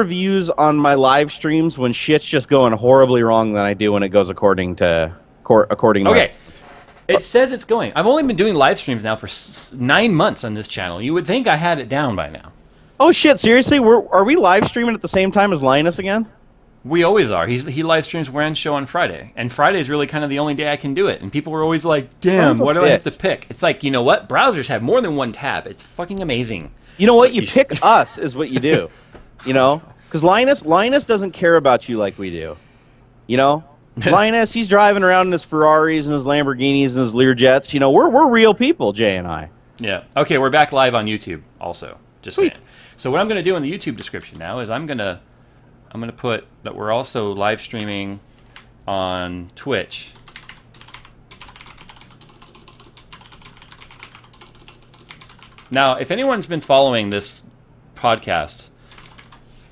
views on my live streams when shit's just going horribly wrong than I do when it goes according to Okay. It says it's going. I've only been doing live streams now for 9 months on this channel. You would think I had it down by now. Oh shit! Seriously, are we live streaming at the same time as Linus again? We always are. He live streams Warren's show on Friday, and Friday is really kind of the only day I can do it. And people were always like, "Damn, what do I have to pick?" It's like, you know what? Browsers have more than one tab. It's fucking amazing. You know what? You pick us is what you do. You know, because Linus doesn't care about you like we do. You know, Linus, he's driving around in his Ferraris and his Lamborghinis and his Learjets. You know, we're real people, Jay and I. Yeah. Okay, we're back live on YouTube. Also, just saying. So what I'm going to do in the YouTube description now is I'm gonna put that we're also live streaming on Twitch. Now, if anyone's been following this podcast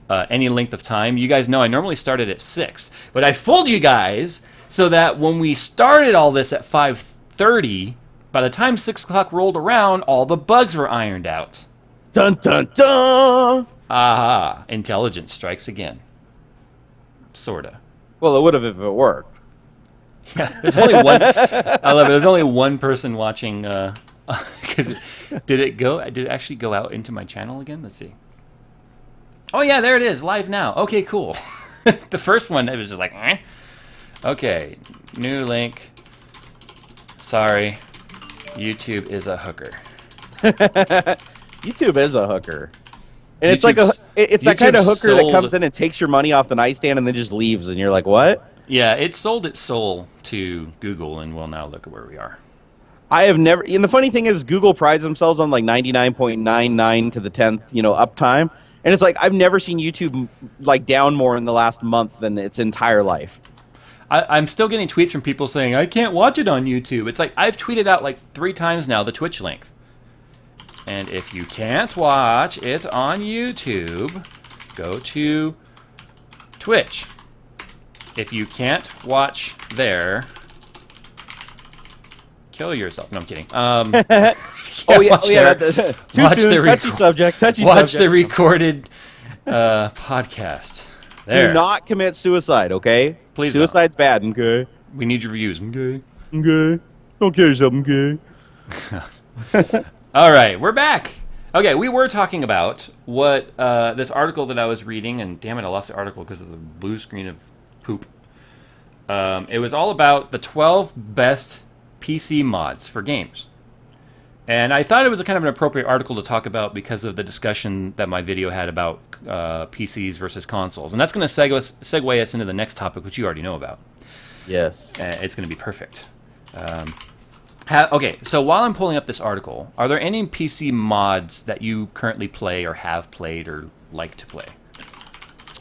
any length of time, you guys know I normally started at 6, but I fooled you guys so that when we started all this at 5:30, by the time 6 o'clock rolled around, all the bugs were ironed out. Dun dun dun! Aha! Intelligence strikes again. Sorta. Well, it would have if it worked. Yeah, there's only one. I love it. There's only one person watching. Because did it actually go out into my channel again? Let's see. Oh yeah, there it is, live now. Okay, cool. The first one, it was just like, eh. Okay, new link. Sorry, YouTube is a hooker. YouTube is a hooker. And it's like it's that kind of hooker that comes in and takes your money off the nightstand and then just leaves, and you're like, what? Yeah, it sold its soul to Google, and well, now look at where we are. I have never, and the funny thing is, Google prides themselves on like 99.99 to the 10th, uptime, and it's like I've never seen YouTube like down more in the last month than its entire life. I'm still getting tweets from people saying I can't watch it on YouTube. It's like I've tweeted out like 3 times now the Twitch link. And if you can't watch it on YouTube, go to Twitch. If you can't watch there, kill yourself. No, I'm kidding. Oh yeah. Too soon. Touchy subject. Watch the recorded podcast. There. Do not commit suicide, okay? Please. Suicide's bad. Okay. We need your views. Okay. Okay. Don't kill yourself. Okay. All right, we're back. Okay, we were talking about what this article that I was reading, and damn it, I lost the article because of the blue screen of poop. It was all about the 12 best PC mods for games. And I thought it was a kind of an appropriate article to talk about because of the discussion that my video had about PCs versus consoles. And that's going to segue us into the next topic, which you already know about. Yes. It's going to be perfect. Okay, so while I'm pulling up this article, are there any PC mods that you currently play or have played or like to play?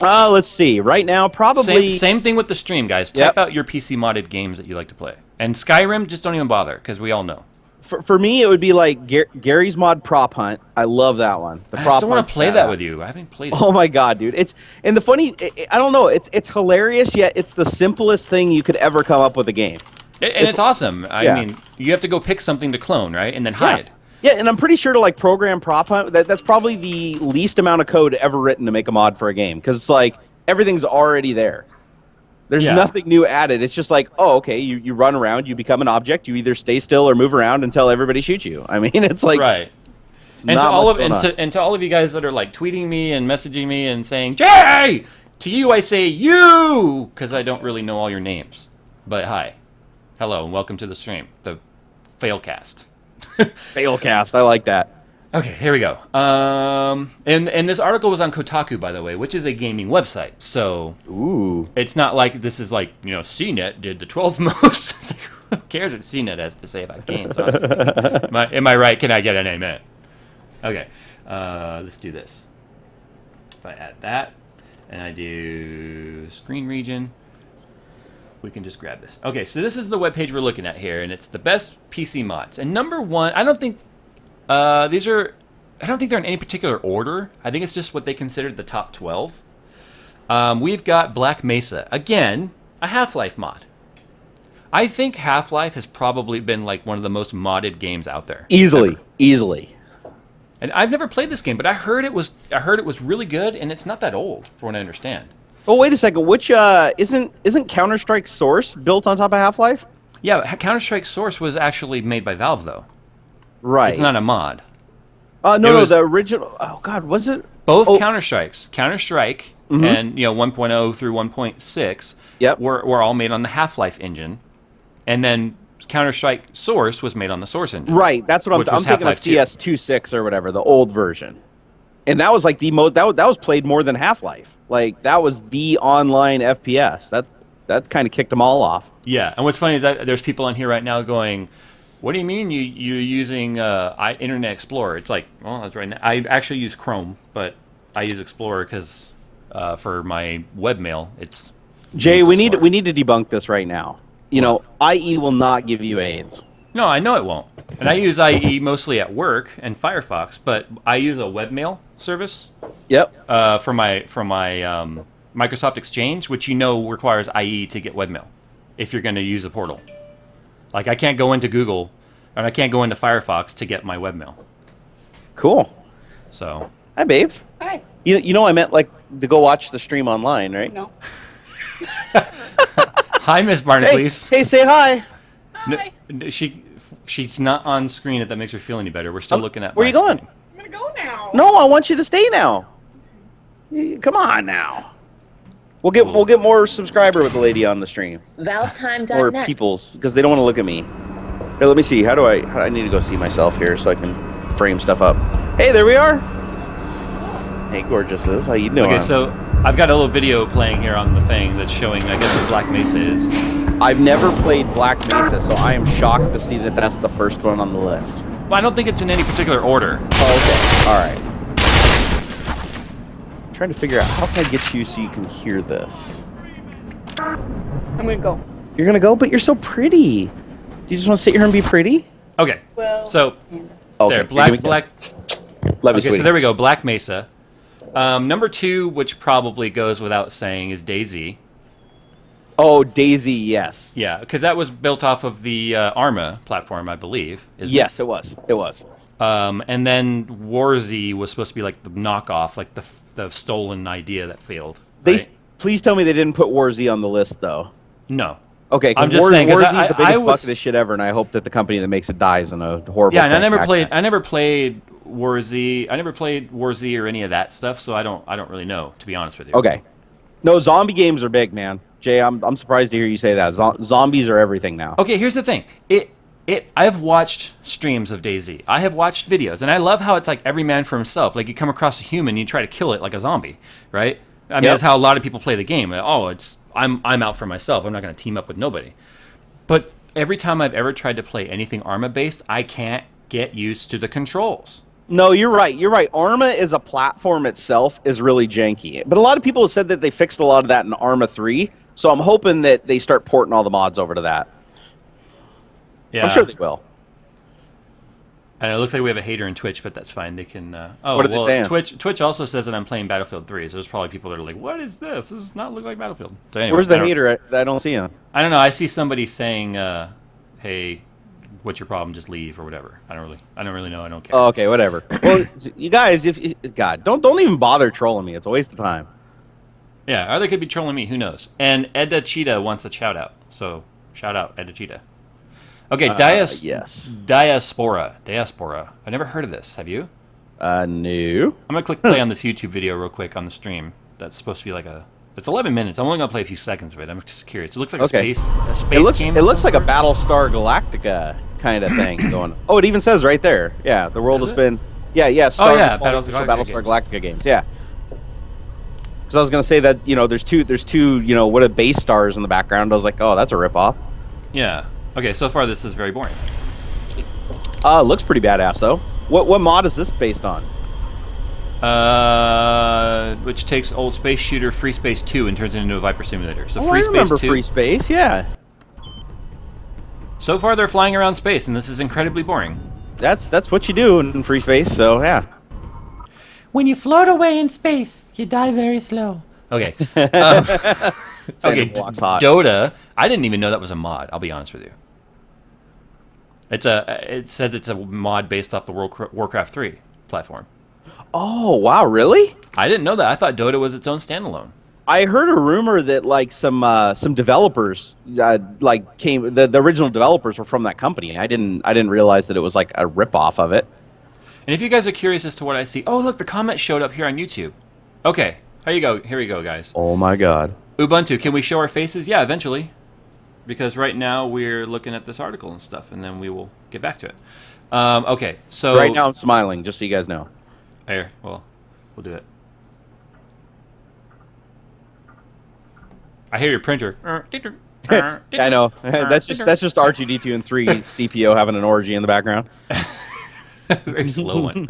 Let's see. Right now, probably... Same thing with the stream, guys. Type out your PC modded games that you like to play. And Skyrim, just don't even bother, because we all know. For me, it would be like Gary's Mod Prop Hunt. I love that one. I still want to play that with you. I haven't played it. Oh my god, dude! And the funny, I don't know. It's hilarious, yet it's the simplest thing you could ever come up with a game. And it's awesome. I mean, you have to go pick something to clone, right, and then hide. Yeah, and I'm pretty sure to like program Prop Hunt, that's probably the least amount of code ever written to make a mod for a game, because it's like everything's already there. There's nothing new added. It's just like, oh, okay, you run around, you become an object, you either stay still or move around until everybody shoots you. I mean, it's like... Right. And to all of you guys that are like tweeting me and messaging me and saying, Jay! To you I say you! Because I don't really know all your names. But hi. Hello, and welcome to the stream. The Failcast. Failcast, I like that. Okay, here we go. And this article was on Kotaku, by the way, which is a gaming website. So it's not like this is like, CNET did the 12 most. It's like, who cares what CNET has to say about games, honestly? Am I right? Can I get an amen? Okay, let's do this. If I add that, and I do screen region, we can just grab this. Okay, so this is the webpage we're looking at here, and it's the best PC mods. And number one, I don't think they're in any particular order. I think it's just what they considered the top 12. We've got Black Mesa. Again, a Half-Life mod. I think Half-Life has probably been like one of the most modded games out there. Easily. And I've never played this game, but I heard it was really good, and it's not that old, from what I understand. Oh, wait a second. Which isn't Counter-Strike Source built on top of Half-Life? Yeah, Counter-Strike Source was actually made by Valve, though. Right. It's not a mod. No, the original. Oh God, was it? Both Counter-Strikes, Counter-Strike, and 1.0 through 1.6, Yep. were all made on the Half-Life engine, and then Counter-Strike Source was made on the Source engine. Right, that's what I'm thinking of. CS2.6 or whatever, the old version, and that was like the most that was played more than Half-Life. Like that was the online FPS. That kind of kicked them all off. Yeah, and what's funny is that there's people on here right now going, "What do you mean you're using Internet Explorer?" It's like, well, that's right. I actually use Chrome, but I use Explorer because for my webmail, it's Jay. We need to debunk this right now. You know, IE will not give you AIDS. No, I know it won't. And I use IE mostly at work and Firefox, but I use a webmail service. Yep. For my Microsoft Exchange, which requires IE to get webmail if you're going to use a portal. Like I can't go into Google and I can't go into Firefox to get my webmail. Cool. So. Hi, babes. Hi. You know I meant like to go watch the stream online, right? No. Hi, Miss Barnacules. Hey, say hi. Hi. No, she's not on screen. If that makes her feel any better, we're still looking at. Where are you going? Screen. I'm gonna go now. No, I want you to stay now. Come on now. We'll get more subscriber with the lady on the stream. ValveTime.net. Or people's, because they don't want to look at me. Here, let me see. How do I need to go see myself here so I can frame stuff up. Hey, there we are. Hey, gorgeouses. How you doing? Okay, so I've got a little video playing here on the thing that's showing, I guess, what Black Mesa is. I've never played Black Mesa, so I am shocked to see that that's the first one on the list. Well, I don't think it's in any particular order. Oh, okay. All right. I'm trying to figure out how can I get you so you can hear this. I'm gonna go. You're gonna go, but you're so pretty. Do you just want to sit here and be pretty? Okay. Well. So Okay. there, Black. Love you, Okay, sweetie. so there we go. Black Mesa. Number 2, which probably goes without saying, is DayZ. Oh, Daisy, yes. Yeah, because that was built off of the Arma platform, I believe. Yes, it was. It was. And then Warzy was supposed to be like the knockoff, like the stolen idea that failed. Right? Please tell me they didn't put War Z on the list, though. No. Okay, I'm because just saying, 'cause War Z is the biggest I was- bucket of shit ever, and I hope that the company that makes it dies in a horrible. Yeah, and I never accident. played Warzy. I never played Warzy or any of that stuff, so I don't really know, to be honest with you. Okay. No, zombie games are big, man. Jay, I'm surprised to hear you say that. Zombies are everything now. Okay, here's the thing. I've watched streams of DayZ. I have watched videos, and I love how it's like every man for himself. Like you come across a human, you try to kill it like a zombie, right? I mean, Yep. that's how a lot of people play the game. Oh, I'm out for myself. I'm not going to team up with nobody. But every time I've ever tried to play anything Arma based, I can't get used to the controls. No, you're right. You're right. Arma as a platform itself is really janky. But a lot of people have said that they fixed a lot of that in Arma 3. So I'm hoping that they start porting all the mods over to that. Yeah, I'm sure they will. And it looks like we have a hater in Twitch, but that's fine. They can. What are they saying? Twitch also says that I'm playing Battlefield 3. So there's probably people that are like, "What is this? This does not look like Battlefield." So anyway, Where's the hater at? I don't see him. I don't know. I see somebody saying, "Hey, what's your problem? Just leave or whatever." I don't really know. I don't care. Oh, okay, whatever. Well, you guys, God, don't even bother trolling me. It's a waste of time. Yeah, or they could be trolling me. Who knows? And Edda Cheetah wants a shout out. So shout out, Edda Cheetah. Okay, Yes. Diaspora. I never heard of this. Have you? No. I'm gonna click play on this YouTube video real quick on the stream. That's supposed to be like it's 11 minutes. I'm only gonna play a few seconds of it. I'm just curious. It looks like a space game. It looks like a Battlestar Galactica kind of thing going. Oh, it even says right there. Yeah, the world has been. Yeah. Battlestar Galactica games. Yeah. Because I was gonna say that there's two what are base stars in the background. I was like, oh, that's a ripoff. Yeah. Okay. So far, this is very boring. Looks pretty badass though. What mod is this based on? Which takes old space shooter Free Space 2 and turns it into a Viper simulator. So I remember Free Space. Yeah. So far, they're flying around space, and this is incredibly boring. That's what you do in Free Space. So yeah. When you float away in space, you die very slow. Okay. Okay. Blocks hot. Dota. I didn't even know that was a mod. I'll be honest with you. It says it's a mod based off the Warcraft 3. platform. Oh, wow, really? I didn't know that. I thought Dota was its own standalone. I heard a rumor that like some developers like came the original developers were from that company. I didn't realize that it was like a ripoff of it. And if you guys are curious as to what I see, oh look, the comment showed up here on YouTube. Okay, here you go. Here we go, guys. Oh my God. Ubuntu, can we show our faces? Yeah, eventually. Because right now we're looking at this article and stuff, and then we will get back to it. Okay, so Right now I'm smiling, just so you guys know. Here, well, we'll do it. I hear your printer. I know. That's just R2D2 and 3 CPO having an orgy in the background. Very slow one.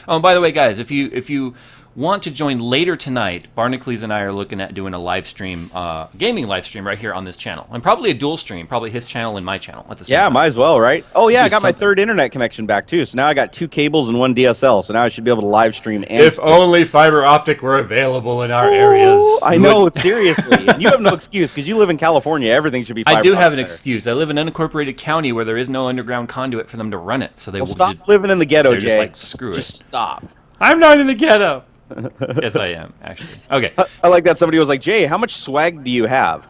Oh, by the way, guys, if you want to join later tonight, Barnacules and I are looking at doing a live stream, gaming live stream right here on this channel, and probably a dual stream, probably his channel and my channel at the same time. Might as well, right? Oh yeah, I got something. my third internet connection back too. So now I got 2 cables and 1 DSL. So now I should be able to live stream. And If only fiber optic were available in our areas. I know, seriously. And you have no excuse because you live in California. Everything should be fiber I do have an optic. excuse. I live in an unincorporated county where there is no underground conduit for them to run it. So they will Stop just, living in the ghetto, they're Jay. just like, screw it. Just stop. I'm not in the ghetto. Yes, I am, actually. Okay. I like that somebody was like, Jay, how much swag do you have?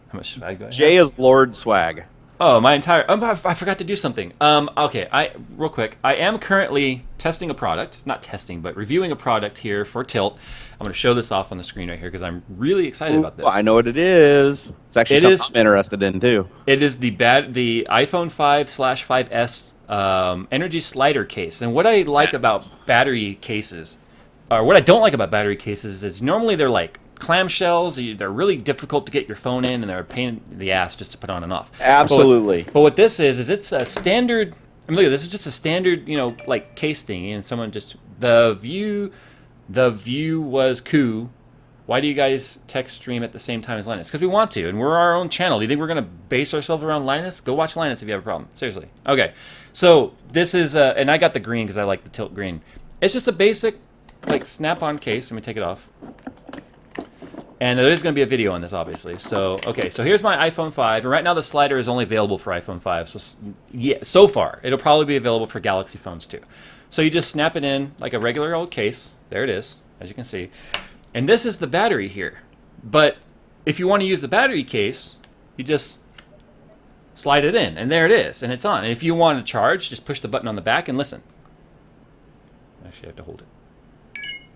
How much swag do I have? Jay is Lord Swag. Oh, my entire... I forgot to do something. Okay, real quick. I am currently testing a product. Not testing, but reviewing a product here for Tilt. I'm going to show this off on the screen right here because I'm really excited about this. I know what it is. It's actually something I'm interested in, too. It is the iPhone 5/5S energy slider case. And what I like about battery cases, or what I don't like about battery cases, is normally they're like clamshells. They're really difficult to get your phone in, and they're a pain in the ass just to put on and off. Absolutely. But what this is it's a standard. I mean, look, this is just a standard, like case thing. And someone just the view was cool. Why do you guys text stream at the same time as Linus? Because we want to, and we're our own channel. Do you think we're gonna base ourselves around Linus? Go watch Linus if you have a problem. Seriously. Okay. So this is, and I got the green because I like the Tilt green. It's just a basic, like, snap-on case. Let me take it off. And there is going to be a video on this, obviously. So, okay, so here's my iPhone 5. And right now the slider is only available for iPhone 5. So, yeah, so far. It'll probably be available for Galaxy phones, too. So you just snap it in like a regular old case. There it is, as you can see. And this is the battery here. But if you want to use the battery case, you just slide it in. And there it is. And it's on. And if you want to charge, just push the button on the back and listen. Actually, I have to hold it.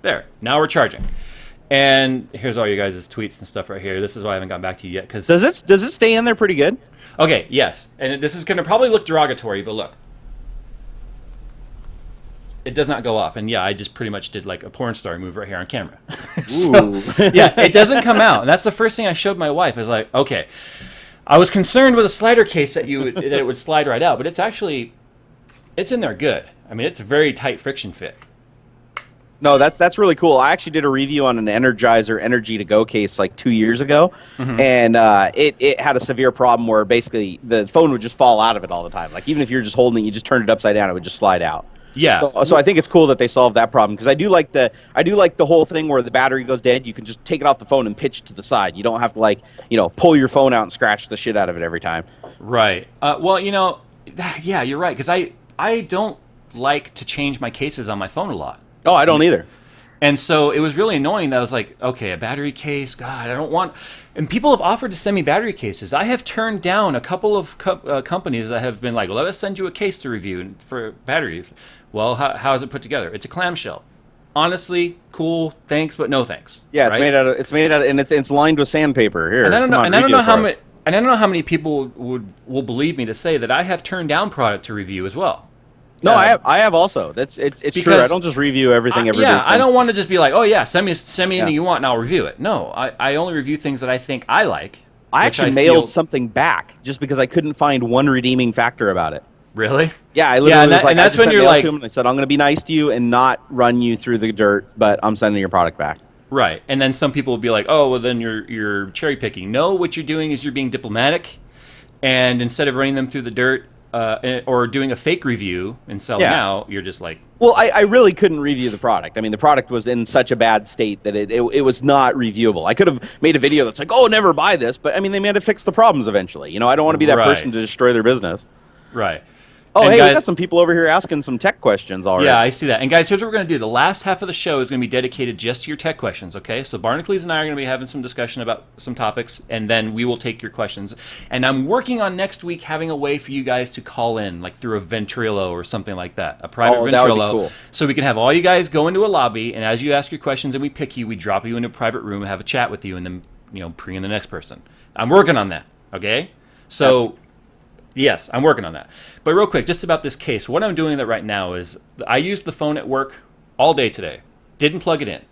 There. Now we're charging. And here's all you guys' tweets and stuff right here. This is why I haven't gotten back to you yet. Does it stay in there pretty good? Okay, yes. And this is going to probably look derogatory, but look. It does not go off. And yeah, I just pretty much did like a porn star move right here on camera. So, yeah, it doesn't come out. And that's the first thing I showed my wife. I was like, okay. I was concerned with a slider case that it would slide right out, but it's in there good. I mean, it's a very tight friction fit. No, that's really cool. I actually did a review on an Energizer Energy to Go case like 2 years ago, and it had a severe problem where basically the phone would just fall out of it all the time. Like even if you're just holding it, you just turned it upside down, it would just slide out. Yeah. So I think it's cool that they solved that problem because I do like the whole thing where the battery goes dead. You can just take it off the phone and pitch it to the side. You don't have to pull your phone out and scratch the shit out of it every time. Right. Well, yeah, you're right because I don't like to change my cases on my phone a lot. Oh, I don't either. And so it was really annoying that I was like, okay, a battery case, God, I don't want... And people have offered to send me battery cases. I have turned down a couple of companies that have been like, well, let us send you a case to review for batteries. Well, how is it put together? It's a clamshell. Honestly, cool, thanks, but no thanks. Yeah, it's made out of, and it's lined with sandpaper. Here, and I don't know how many people will believe me to say that I have turned down product to review as well. No, I have also. It's true. I don't just review everything every day. Yeah, I don't want to just be like, oh yeah, send me anything you want and I'll review it. No, I only review things that I think I like. I actually mailed something back just because I couldn't find one redeeming factor about it. Really? Yeah, I literally was like, and that's when you're like, to him and I said, I'm going to be nice to you and not run you through the dirt, but I'm sending your product back. Right, and then some people will be like, oh, well then you're cherry picking. No, what you're doing is you're being diplomatic, and instead of running them through the dirt. Or doing a fake review and selling out, you're just like... Well, I really couldn't review the product. I mean, the product was in such a bad state that it was not reviewable. I could have made a video that's like, oh, never buy this, but I mean, they had to fix the problems eventually. I don't want to be that person to destroy their business. Right. Oh, and hey, guys, we got some people over here asking some tech questions already. Yeah, I see that. And guys, here's what we're going to do. The last half of the show is going to be dedicated just to your tech questions, okay? So Barnacules and I are going to be having some discussion about some topics, and then we will take your questions. And I'm working on next week having a way for you guys to call in, like through a Ventrilo or something like that, a private Ventrilo. That would be cool. So we can have all you guys go into a lobby, and as you ask your questions and we pick you, we drop you into a private room and have a chat with you, and then, bring in the next person. I'm working on that, okay? So... Yes, I'm working on that. But real quick, just about this case, what I'm doing that right now is I used the phone at work all day today. Didn't plug it in.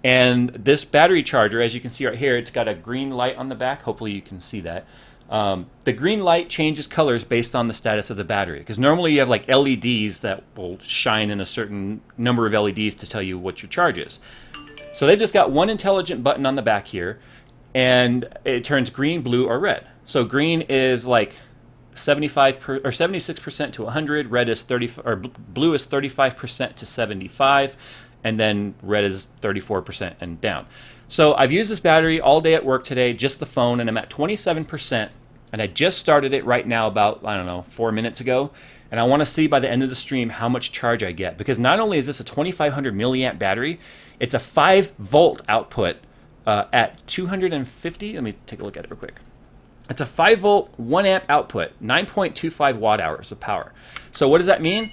And this battery charger, as you can see right here, it's got a green light on the back. Hopefully you can see that. The green light changes colors based on the status of the battery. Because normally you have like LEDs that will shine in a certain number of LEDs to tell you what your charge is. So they've just got one intelligent button on the back here. And it turns green, blue, or red. So green is like... 76% to 100. Red is 30, or blue is 35% to 75, and then red is 34% and down. So I've used this battery all day at work today, just the phone, and I'm at 27%. And I just started it right now, about 4 minutes ago. And I want to see by the end of the stream how much charge I get, because not only is this a 2500 milliamp battery, it's a 5-volt output at 250. Let me take a look at it real quick. It's a 5-volt, 1-amp output, 9.25 watt-hours of power. So what does that mean?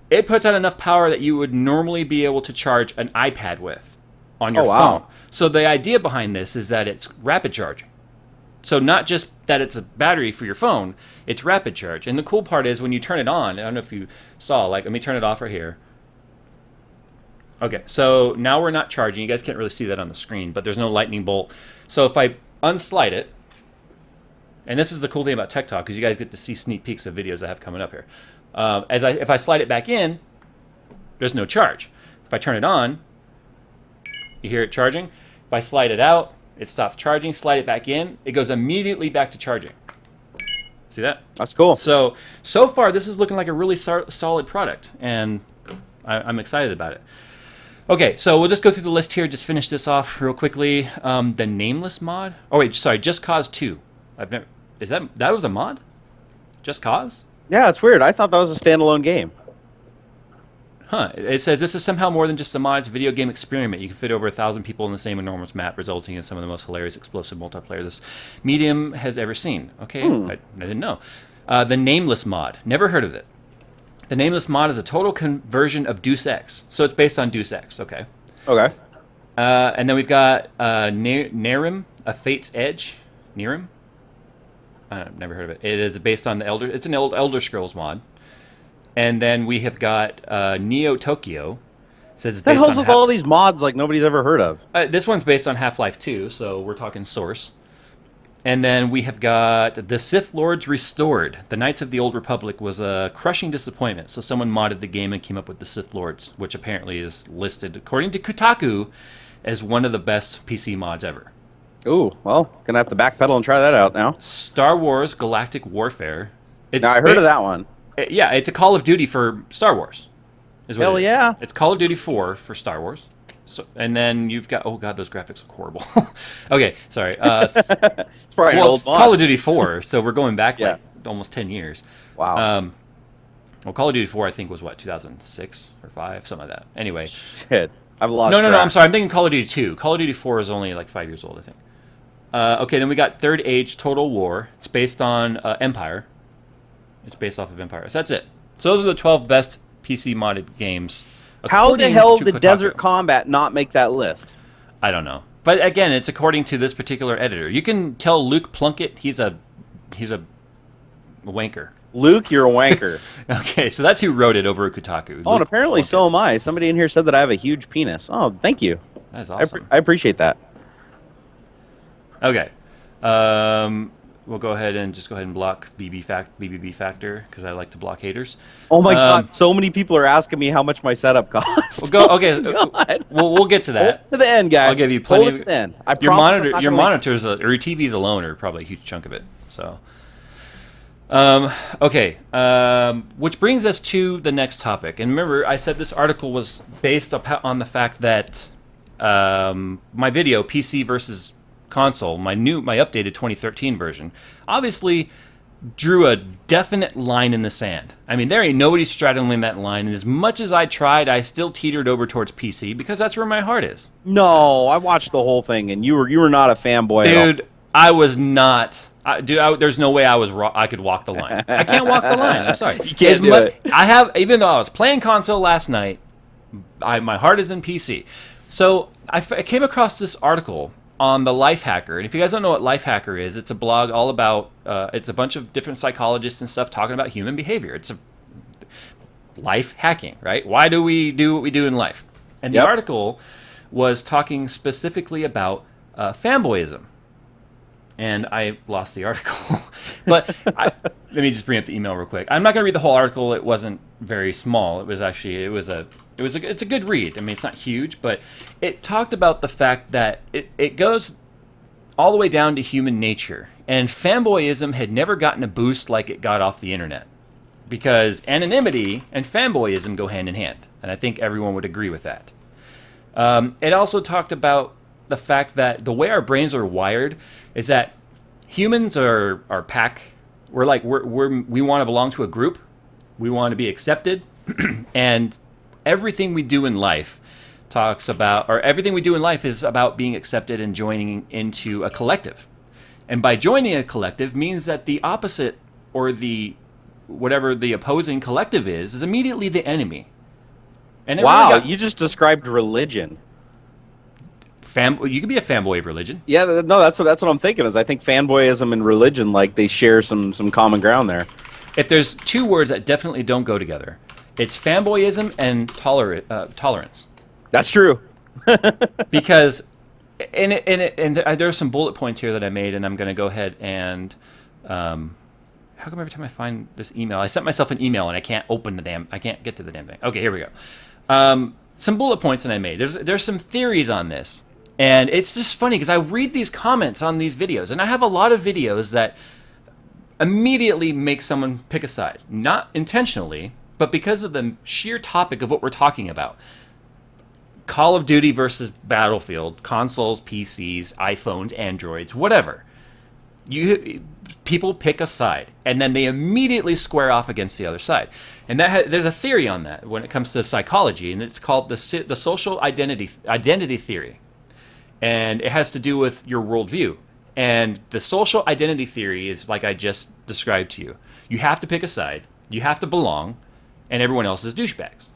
It puts out enough power that you would normally be able to charge an iPad with on your phone. So the idea behind this is that it's rapid charging. So not just that it's a battery for your phone, it's rapid charge. And the cool part is when you turn it on, I don't know if you saw, let me turn it off right here. Okay, so now we're not charging. You guys can't really see that on the screen, but there's no lightning bolt. So if I unslide it, and this is the cool thing about Tech Talk, because you guys get to see sneak peeks of videos I have coming up here. If I slide it back in, there's no charge. If I turn it on, you hear it charging. If I slide it out, it stops charging. Slide it back in, it goes immediately back to charging. See that? That's cool. So far, this is looking like a really solid product, and I'm excited about it. Okay, so we'll just go through the list here, just finish this off real quickly. The Nameless mod. Oh, wait, sorry, Just Cause 2. That was a mod? Just Cause? Yeah, it's weird. I thought that was a standalone game. Huh. It says this is somehow more than just a mod. It's a video game experiment. You can fit over 1,000 people in the same enormous map, resulting in some of the most hilarious, explosive multiplayer this medium has ever seen. Okay, I didn't know. The Nameless mod. Never heard of it. The Nameless mod is a total conversion of Deus Ex. So it's based on Deus Ex. Okay. Okay. And then we've got Nerim, A Fate's Edge. Nerim? I've never heard of it. It is based on it's an Elder Scrolls mod. And then we have got Neo Tokyo. It says it's based on with all these mods like nobody's ever heard of. This one's based on Half-Life 2, so we're talking Source. And then we have got The Sith Lords Restored. The Knights of the Old Republic was a crushing disappointment, so someone modded the game and came up with the Sith Lords, which apparently is listed, according to Kotaku, as one of the best PC mods ever. Ooh, well, gonna have to backpedal and try that out now. Star Wars Galactic Warfare. Now, I heard of that one. Yeah, it's a Call of Duty for Star Wars. Hell yeah. It's Call of Duty 4 for Star Wars. So, and then you've got... Oh, God, those graphics look horrible. Okay, sorry. It's probably an old mod. Call of Duty 4, so we're going back like almost 10 years. Wow. Well, Call of Duty 4, I think, was, 2006 or 5? Something like that. Anyway. Shit. I've lost No, track. I'm sorry. I'm thinking Call of Duty 2. Call of Duty 4 is only like 5 years old, I think. Okay, then we got Third Age Total War. It's based on Empire. It's based off of Empire. So that's it. So those are the 12 best PC modded games. How the hell did Kotaku. Desert Combat not make that list? I don't know. But again, it's according to this particular editor. You can tell Luke Plunkett he's a wanker. Luke, you're a wanker. Okay, so that's who wrote it over at Kotaku. Oh, and apparently so am I. Somebody in here said that I have a huge penis. Oh, thank you. That is awesome. I appreciate that. Okay. We'll go ahead and block BBB Factor because I like to block haters. Oh my God! So many people are asking me how much my setup costs. We'll go. Okay, we'll get to that. Hold it to the end, guys. I'll give you plenty. Hold it to the end. I your promise monitor, your monitors, or your TVs alone are probably a huge chunk of it. So, okay. Which brings us to the next topic. And remember, I said this article was based on the fact that my video PC versus console, my updated 2013 version. Obviously, drew a definite line in the sand. I mean, there ain't nobody straddling that line, and as much as I tried, I still teetered over towards PC because that's where my heart is. No, I watched the whole thing, and you were not a fanboy at all. Dude, I was not. There's no way I could walk the line. I can't walk the line. I'm sorry. You can't do it. Even though I was playing console last night, my heart is in PC. So I came across this article on the Lifehacker, and if you guys don't know what Lifehacker is, it's a blog all about. It's a bunch of different psychologists and stuff talking about human behavior. It's a life hacking, right? Why do we do what we do in life? And the article was talking specifically about fanboyism. And I lost the article. But let me just bring up the email real quick. I'm not going to read the whole article. It wasn't very small. It's a good read. I mean, it's not huge, but it talked about the fact that it goes all the way down to human nature. And fanboyism had never gotten a boost like it got off the internet. Because anonymity and fanboyism go hand in hand. And I think everyone would agree with that. It also talked about the fact that the way our brains are wired is that humans are pack. We want to belong to a group. We want to be accepted. And everything we do in life is about being accepted and joining into a collective. And by joining a collective means that the opposite or whatever the opposing collective is immediately the enemy. And you just described religion. You could be a fanboy of religion. Yeah, no, that's what I'm thinking. I think fanboyism and religion, like, they share some common ground there. If there's two words that definitely don't go together, it's fanboyism and tolerance. That's true. Because there are some bullet points here that I made, and I'm going to go ahead and how come every time I find this email, I sent myself an email and I can't get to the damn thing. Okay, here we go. Some bullet points that I made. There's some theories on this. And it's just funny because I read these comments on these videos, and I have a lot of videos that immediately make someone pick a side. Not intentionally, but because of the sheer topic of what we're talking about. Call of Duty versus Battlefield, consoles, PCs, iPhones, Androids, whatever. People pick a side, and then they immediately square off against the other side. And there's a theory on that when it comes to psychology, and it's called the social identity theory. And it has to do with your worldview. And the social identity theory is like I just described to you. You have to pick a side, you have to belong, and everyone else is douchebags.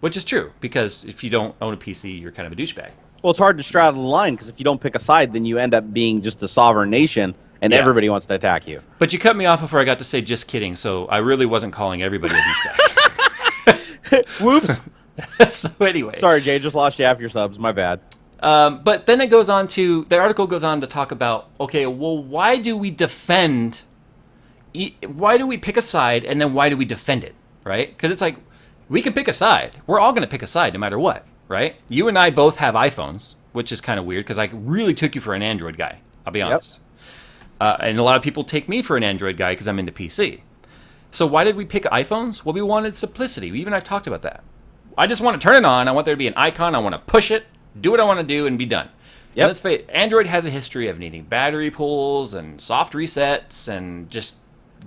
Which is true, because if you don't own a PC, you're kind of a douchebag. Well, it's hard to straddle the line, because if you don't pick a side, then you end up being just a sovereign nation, and everybody wants to attack you. But you cut me off before I got to say just kidding, so I really wasn't calling everybody a douchebag. Whoops. So anyway. Sorry, Jay, just lost you half your subs. My bad. But then the article goes on to talk about, okay, well, why do we pick a side, and then why do we defend it, right? Because it's like, we can pick a side. We're all going to pick a side no matter what, right? You and I both have iPhones, which is kind of weird, because I really took you for an Android guy, I'll be honest. And a lot of people take me for an Android guy because I'm into PC. So why did we pick iPhones? Well, we wanted simplicity. Even I talked about that. I just want to turn it on. I want there to be an icon. I want to push it, do what I want to do, and be done. Yep. Let's face it, Android has a history of needing battery pulls and soft resets and just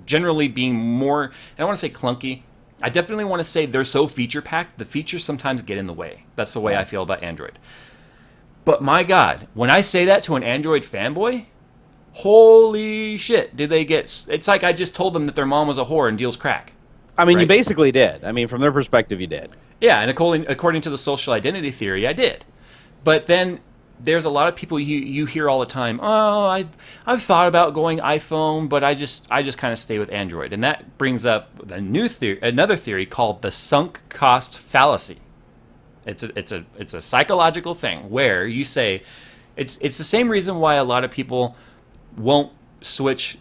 generally being more, I don't want to say clunky. I definitely want to say they're so feature-packed, the features sometimes get in the way. That's the way I feel about Android. But my God, when I say that to an Android fanboy, holy shit, do they get... It's like I just told them that their mom was a whore and deals crack. I mean, right? You basically did. I mean, from their perspective, you did. Yeah, and according to the social identity theory, I did. But then there's a lot of people you hear all the time, oh, I've thought about going iPhone, but I just kind of stay with Android. And that brings up another theory called the sunk cost fallacy. It's a psychological thing where you say... It's the same reason why a lot of people won't switch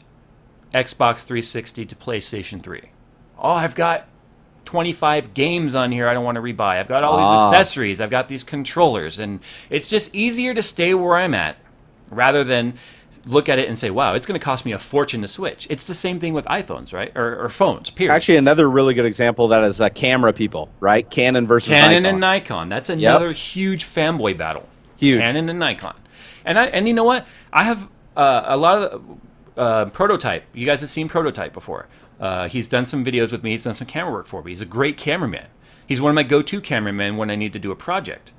Xbox 360 to PlayStation 3. Oh, I've got 25 games on here I don't want to rebuy. I've got all these accessories. I've got these controllers. And it's just easier to stay where I'm at rather than look at it and say, wow, it's going to cost me a fortune to switch. It's the same thing with iPhones, right? Or phones, period. Actually, another really good example of that is camera people, right? Canon versus Canon Nikon. and Nikon. That's another huge fanboy battle. Huge. Canon and Nikon. And you know what? I have a lot of Prototype. You guys have seen Prototype before. He's done some videos with me. He's done some camera work for me. He's a great cameraman. He's one of my go-to cameramen when I need to do a project.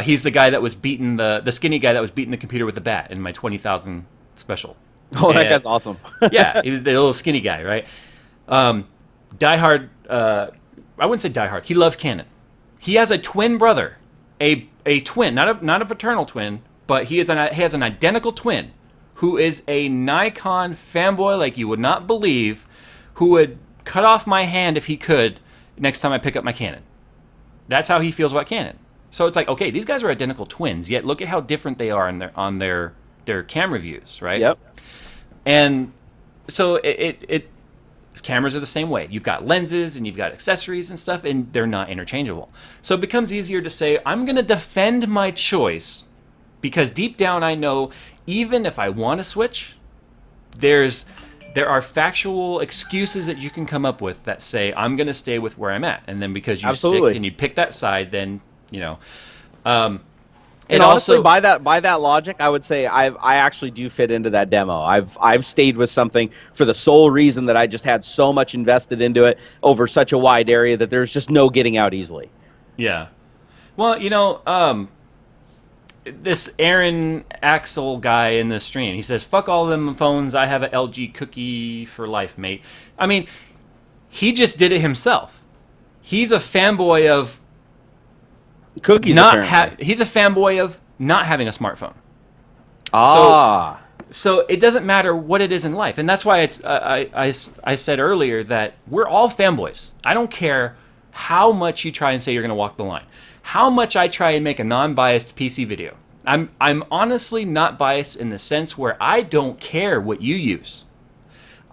He's the guy that was beating the skinny guy that was beating the computer with the bat in my 20,000 special. Oh, that guy's awesome. Yeah, he was the little skinny guy, right? Diehard. I wouldn't say diehard. He loves Canon. He has a twin brother, a twin, not a paternal twin, but he has an identical twin who is a Nikon fanboy like you would not believe, who would cut off my hand if he could next time I pick up my Canon. That's how he feels about Canon. So it's like, okay, these guys are identical twins, yet look at how different they are on their camera views, right? Yep. And so cameras are the same way. You've got lenses and you've got accessories and stuff, and they're not interchangeable. So it becomes easier to say, I'm going to defend my choice because deep down I know even if I want to switch, there are factual excuses that you can come up with that say, I'm going to stay with where I'm at. And then because you stick and you pick that side, then, you know. And honestly, also, by that logic, I would say I actually do fit into that demo. I've stayed with something for the sole reason that I just had so much invested into it over such a wide area that there's just no getting out easily. Yeah. Well, you know, this Aaron Axel guy in the stream, he says, fuck all them phones. I have an LG cookie for life, mate. I mean, he just did it himself. He's a fanboy of cookies. He's a fanboy of not having a smartphone. So it doesn't matter what it is in life, and that's why I said earlier that we're all fanboys. I don't care how much you try and say you're going to walk the line, how much I try and make a non-biased PC video. I'm honestly not biased in the sense where I don't care what you use.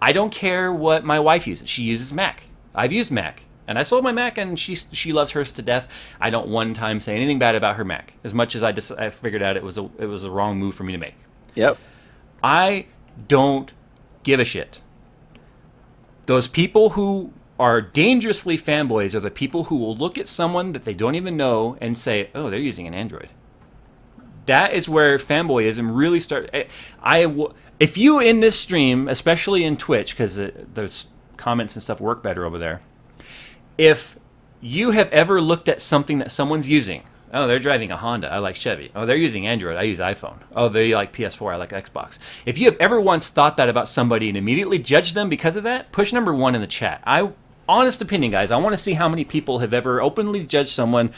I don't care what my wife uses. She uses Mac. I've used Mac. And I sold my Mac, and she loves hers to death. I don't one time say anything bad about her Mac, as much as I figured out it was a wrong move for me to make. Yep. I don't give a shit. Those people who are dangerously fanboys are the people who will look at someone that they don't even know and say, "Oh, they're using an Android." That is where fanboyism really starts. If you in this stream, especially in Twitch, because those comments and stuff work better over there. If you have ever looked at something that someone's using, oh, they're driving a Honda, I like Chevy. Oh, they're using Android, I use iPhone. Oh, they like PS4, I like Xbox. If you have ever once thought that about somebody and immediately judged them because of that, push number 1 in the chat. Honest opinion, guys, I want to see how many people have ever openly judged someone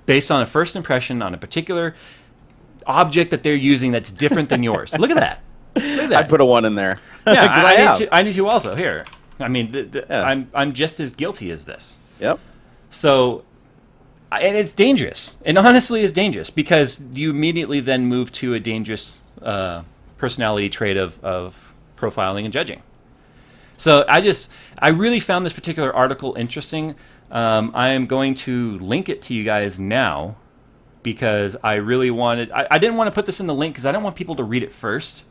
based on a first impression on a particular object that they're using that's different than yours. Look at that. Look at that. I'd put a 1 in there. Yeah, I need to also. Here. I mean, I'm just as guilty as this. Yep. So, and it's dangerous. It honestly is dangerous because you immediately then move to a dangerous personality trait of profiling and judging. So I really found this particular article interesting. I am going to link it to you guys now because I really wanted... I didn't want to put this in the link because I don't want people to read it first.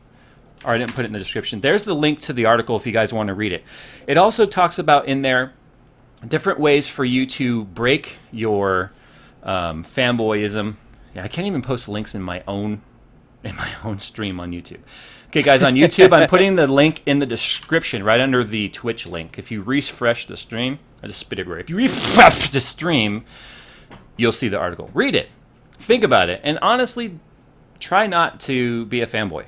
Or I didn't put it in the description. There's the link to the article if you guys want to read it. It also talks about in there different ways for you to break your fanboyism. Yeah, I can't even post links in my own stream on YouTube. Okay, guys, on YouTube, I'm putting the link in the description right under the Twitch link. If you refresh the stream, I just spit it everywhere. If you refresh the stream, you'll see the article. Read it. Think about it. And honestly, try not to be a fanboy.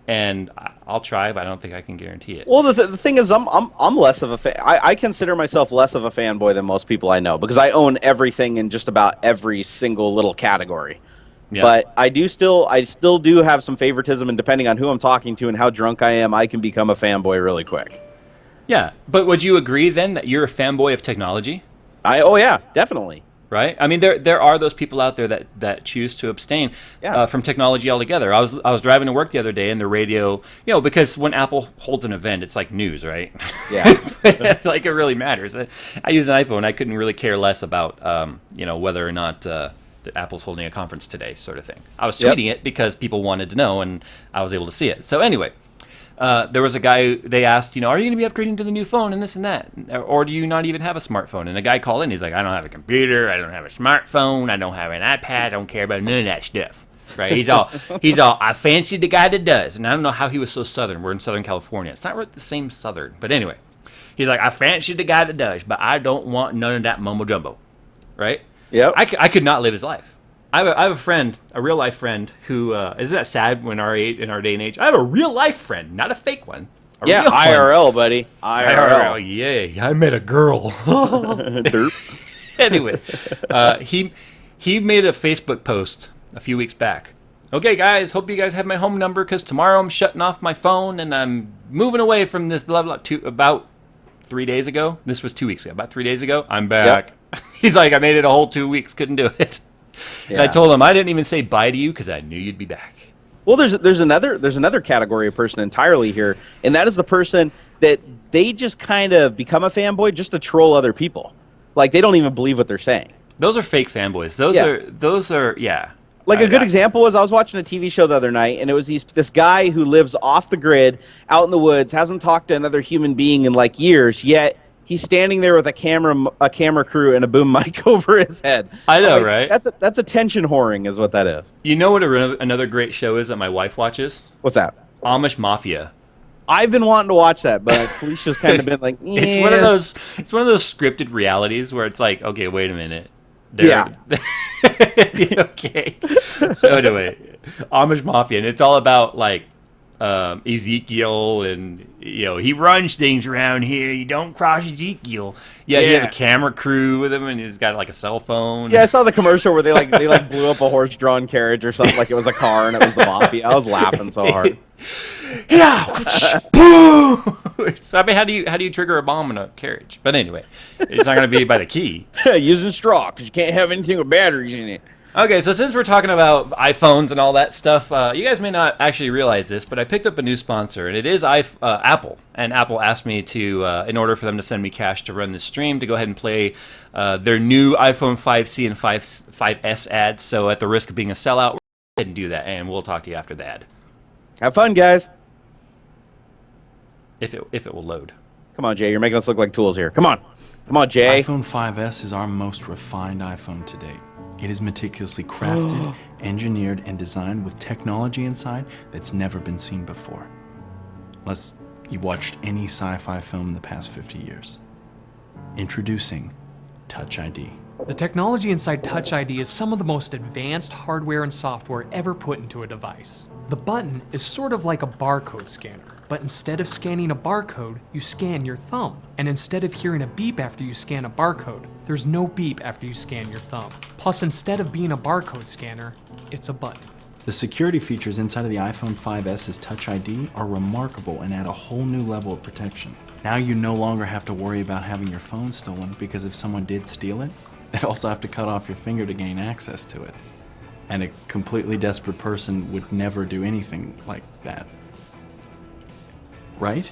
And I'll try, but I don't think I can guarantee it. Well, the thing is, I'm less of a fan. I consider myself less of a fanboy than most people I know because I own everything in just about every single little category. Yep. But I still do have some favoritism, and depending on who I'm talking to and how drunk I am, I can become a fanboy really quick. Yeah, but would you agree then that you're a fanboy of technology? Oh yeah, definitely. Right? I mean, there are those people out there that choose to abstain from technology altogether. I was driving to work the other day, and the radio, because when Apple holds an event, it's like news, right? Yeah. Like it really matters. I use an iPhone. I couldn't really care less about, whether or not Apple's holding a conference today, sort of thing. I was tweeting it because people wanted to know, and I was able to see it. So anyway. There was a guy, they asked, are you going to be upgrading to the new phone and this and that? Or do you not even have a smartphone? And a guy called in, he's like, I don't have a computer, I don't have a smartphone, I don't have an iPad, I don't care about none of that stuff. right? He's all, I fancy the guy that does. And I don't know how he was so Southern. We're in Southern California. It's not really the same Southern. But anyway, he's like, I fancy the guy that does, but I don't want none of that mumbo jumbo, right? Yep. I could not live his life. I have a friend, a real life friend who, isn't that sad when in our day and age? I have a real life friend, not a fake one. Yeah, IRL, buddy. IRL. Yeah, I met a girl. Anyway, he made a Facebook post a few weeks back. Okay, guys, hope you guys have my home number because tomorrow I'm shutting off my phone and I'm moving away from this blah, blah, about 3 days ago. This was 2 weeks ago. About 3 days ago, I'm back. Yep. He's like, I made it a whole 2 weeks, couldn't do it. Yeah. And I told him I didn't even say bye to you because I knew you'd be back. Well, there's another category of person entirely here, and that is the person that they just kind of become a fanboy just to troll other people. Like they don't even believe what they're saying. Those are fake fanboys. Those are yeah. Like a good example was I was watching a TV show the other night, and it was this guy who lives off the grid, out in the woods, hasn't talked to another human being in like years, yet he's standing there with a camera crew and a boom mic over his head. I know, right? That's attention whoring, is what that is. You know what another great show is that my wife watches? What's that? Amish Mafia. I've been wanting to watch that, but Felicia's kind of been like, eh. It's one of those scripted realities where it's like, okay, wait a minute. Yeah. Okay. So anyway, Amish Mafia, and it's all about like Ezekiel, and he runs things around here. You don't cross Ezekiel. Yeah, he has a camera crew with him, and he's got like a cell phone. Yeah, I saw the commercial where they blew up a horse-drawn carriage or something, like it was a car and it was the mafia. I was laughing so hard. Yeah, boom. So, I mean, how do you trigger a bomb in a carriage? But anyway, it's not going to be by the key. Using straw because you can't have anything with batteries in it. Okay, so since we're talking about iPhones and all that stuff, you guys may not actually realize this, but I picked up a new sponsor, and it is Apple. And Apple asked me to, in order for them to send me cash to run this stream, to go ahead and play their new iPhone 5C and 5S ads. So at the risk of being a sellout, we'll go ahead and do that, and we'll talk to you after the ad. Have fun, guys. If it will load. Come on, Jay. You're making us look like tools here. Come on, Jay. iPhone 5S is our most refined iPhone to date. It is meticulously crafted, engineered, and designed with technology inside that's never been seen before. Unless you've watched any sci-fi film in the past 50 years. Introducing Touch ID. The technology inside Touch ID is some of the most advanced hardware and software ever put into a device. The button is sort of like a barcode scanner, but instead of scanning a barcode, you scan your thumb. And instead of hearing a beep after you scan a barcode, there's no beep after you scan your thumb. Plus, instead of being a barcode scanner, it's a button. The security features inside of the iPhone 5S's Touch ID are remarkable and add a whole new level of protection. Now you no longer have to worry about having your phone stolen, because if someone did steal it, they'd also have to cut off your finger to gain access to it. And a completely desperate person would never do anything like that. Right?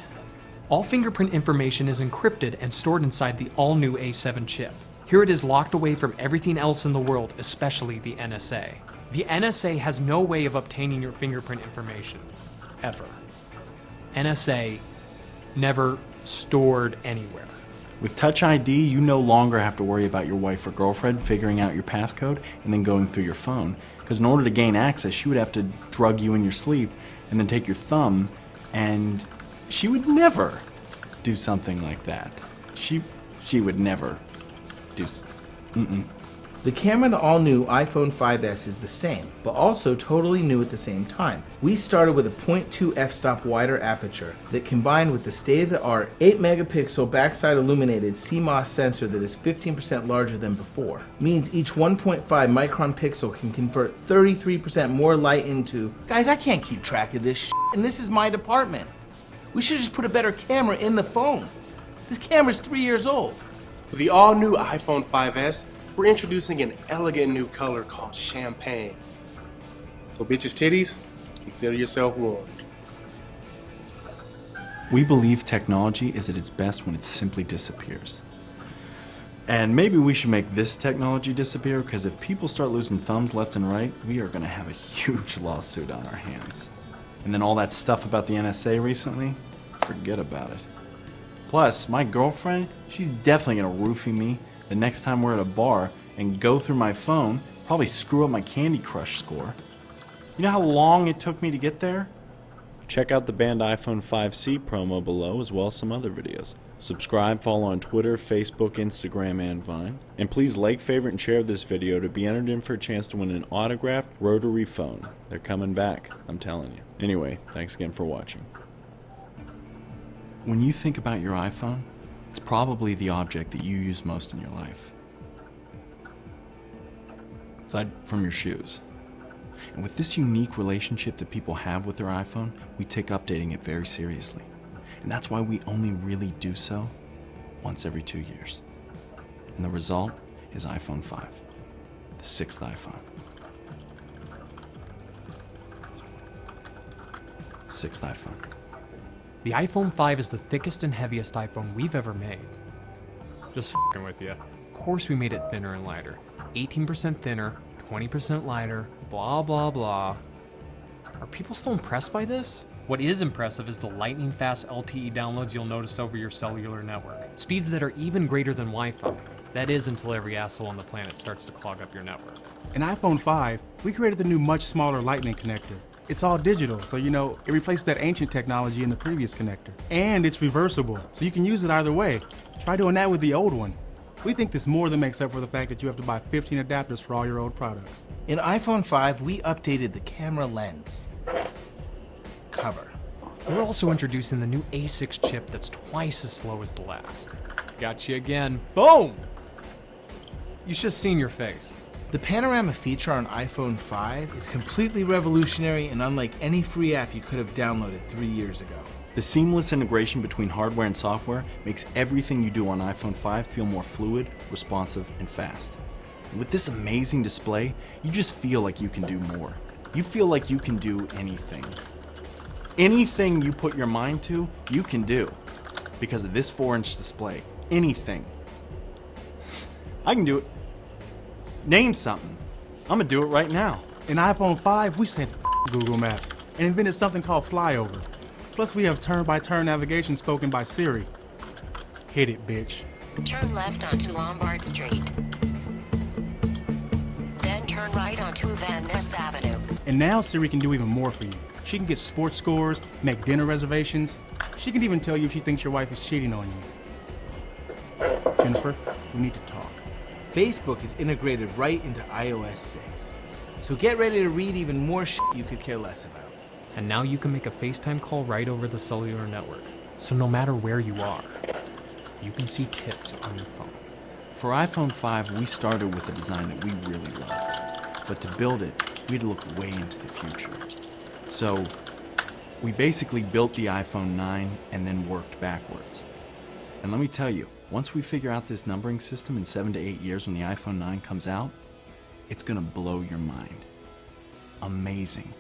All fingerprint information is encrypted and stored inside the all-new A7 chip. Here it is locked away from everything else in the world, especially the NSA. The NSA has no way of obtaining your fingerprint information, ever. NSA never stored anywhere. With Touch ID, you no longer have to worry about your wife or girlfriend figuring out your passcode and then going through your phone. Because in order to gain access, she would have to drug you in your sleep and then take your thumb, and she would never do something like that. She would never do. The camera in the all-new iPhone 5S is the same, but also totally new at the same time. We started with a 0.2 f-stop wider aperture that, combined with the state-of-the-art 8-megapixel backside illuminated CMOS sensor that is 15% larger than before, means each 1.5 micron pixel can convert 33% more light into... Guys, I can't keep track of this shit, and this is my department. We should just put a better camera in the phone. This camera's 3 years old. With the all-new iPhone 5S, we're introducing an elegant new color called champagne. So bitches titties, consider yourself warned. We believe technology is at its best when it simply disappears. And maybe we should make this technology disappear, because if people start losing thumbs left and right, we are going to have a huge lawsuit on our hands. And then all that stuff about the NSA recently, forget about it. Plus, my girlfriend, she's definitely going to roofie me the next time we're at a bar and go through my phone, probably screw up my Candy Crush score. You know how long it took me to get there? Check out the banned iPhone 5C promo below, as well as some other videos. Subscribe, follow on Twitter, Facebook, Instagram, and Vine. And please like, favorite, and share this video to be entered in for a chance to win an autographed rotary phone. They're coming back, I'm telling you. Anyway, thanks again for watching. When you think about your iPhone, it's probably the object that you use most in your life. Aside from your shoes. And with this unique relationship that people have with their iPhone, we take updating it very seriously. And that's why we only really do so once every 2 years. And the result is iPhone 5, the 6th iPhone. 6th iPhone. The iPhone 5 is the thickest and heaviest iPhone we've ever made. Just f***ing with you. Of course we made it thinner and lighter. 18% thinner, 20% lighter, blah blah blah. Are people still impressed by this? What is impressive is the lightning fast LTE downloads you'll notice over your cellular network. Speeds that are even greater than Wi-Fi. That is until every asshole on the planet starts to clog up your network. In iPhone 5, we created the new much smaller Lightning connector. It's all digital, so it replaces that ancient technology in the previous connector. And it's reversible, so you can use it either way. Try doing that with the old one. We think this more than makes up for the fact that you have to buy 15 adapters for all your old products. In iPhone 5, we updated the camera lens cover. We're also introducing the new A6 chip that's twice as slow as the last. Got you again. Boom! You should have seen your face. The panorama feature on iPhone 5 is completely revolutionary and unlike any free app you could have downloaded 3 years ago. The seamless integration between hardware and software makes everything you do on iPhone 5 feel more fluid, responsive, and fast. And with this amazing display, you just feel like you can do more. You feel like you can do anything. Anything you put your mind to, you can do. Because of this 4-inch display. Anything. I can do it. Name something. I'm gonna do it right now. In iPhone 5, we sent Google Maps and invented something called Flyover. Plus, we have turn-by-turn navigation spoken by Siri. Hit it, bitch. Turn left onto Lombard Street. Then turn right onto Van Ness Avenue. And now Siri can do even more for you. She can get sports scores, make dinner reservations. She can even tell you if she thinks your wife is cheating on you. Jennifer, we need to talk. Facebook is integrated right into iOS 6. So get ready to read even more shit you could care less about. And now you can make a FaceTime call right over the cellular network. So no matter where you are, you can see tips on your phone. For iPhone 5, we started with a design that we really loved. But to build it, we had to look way into the future. So we basically built the iPhone 9 and then worked backwards. And let me tell you, once we figure out this numbering system in 7 to 8 years when the iPhone 9 comes out, it's gonna blow your mind. Amazing.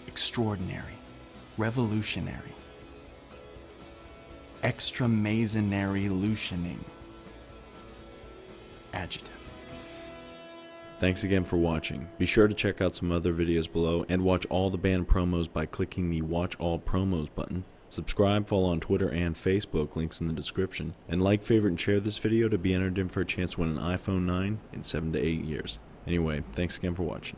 Extraordinary. Revolutionary. Extra-mazonary lutioning. Adjective. Thanks again for watching. Be sure to check out some other videos below and watch all the banned promos by clicking the Watch All Promos button. Subscribe, follow on Twitter and Facebook, links in the description. And like, favorite, and share this video to be entered in for a chance to win an iPhone 9 in 7 to 8 years. Anyway, thanks again for watching.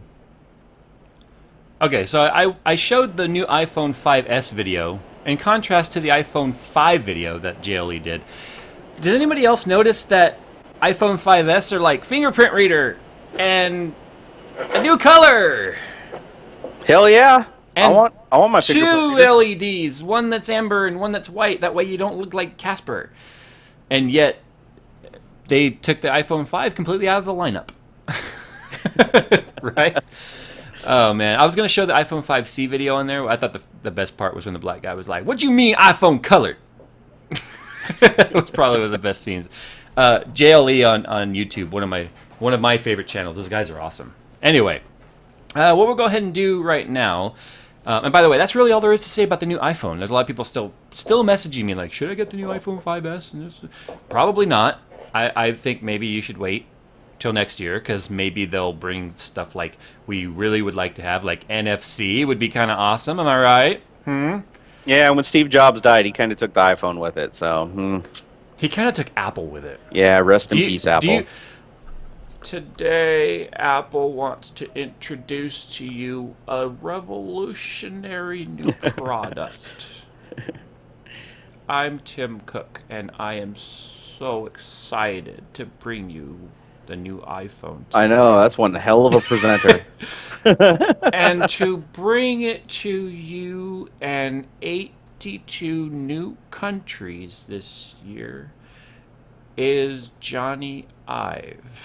Okay, so I showed the new iPhone 5S video in contrast to the iPhone 5 video that JLE did. Did anybody else notice that iPhone 5S are like fingerprint reader and a new color? Hell yeah! And I want my two fingerprint reader. LEDs, one that's amber and one that's white. That way you don't look like Casper. And yet they took the iPhone 5 completely out of the lineup. Right? Oh man, I was gonna show the iPhone 5C video on there. I thought the best part was when the black guy was like, "What do you mean iPhone colored?" It was probably one of the best scenes. JLE on YouTube, one of my favorite channels. Those guys are awesome. Anyway, what we'll go ahead and do right now. And by the way, that's really all there is to say about the new iPhone. There's a lot of people still messaging me like, "Should I get the new iPhone 5S?" And this? Probably not. I think maybe you should wait till next year, because maybe they'll bring stuff like we really would like to have, like NFC would be kind of awesome. Am I right? Yeah, when Steve Jobs died, he kind of took the iPhone with it, so... He kind of took Apple with it. Yeah, rest in peace, Apple. Today, Apple wants to introduce to you a revolutionary new product. I'm Tim Cook, and I am so excited to bring you the new iPhone today. I know, that's one hell of a presenter. And to bring it to you and 82 new countries this year is Johnny Ive.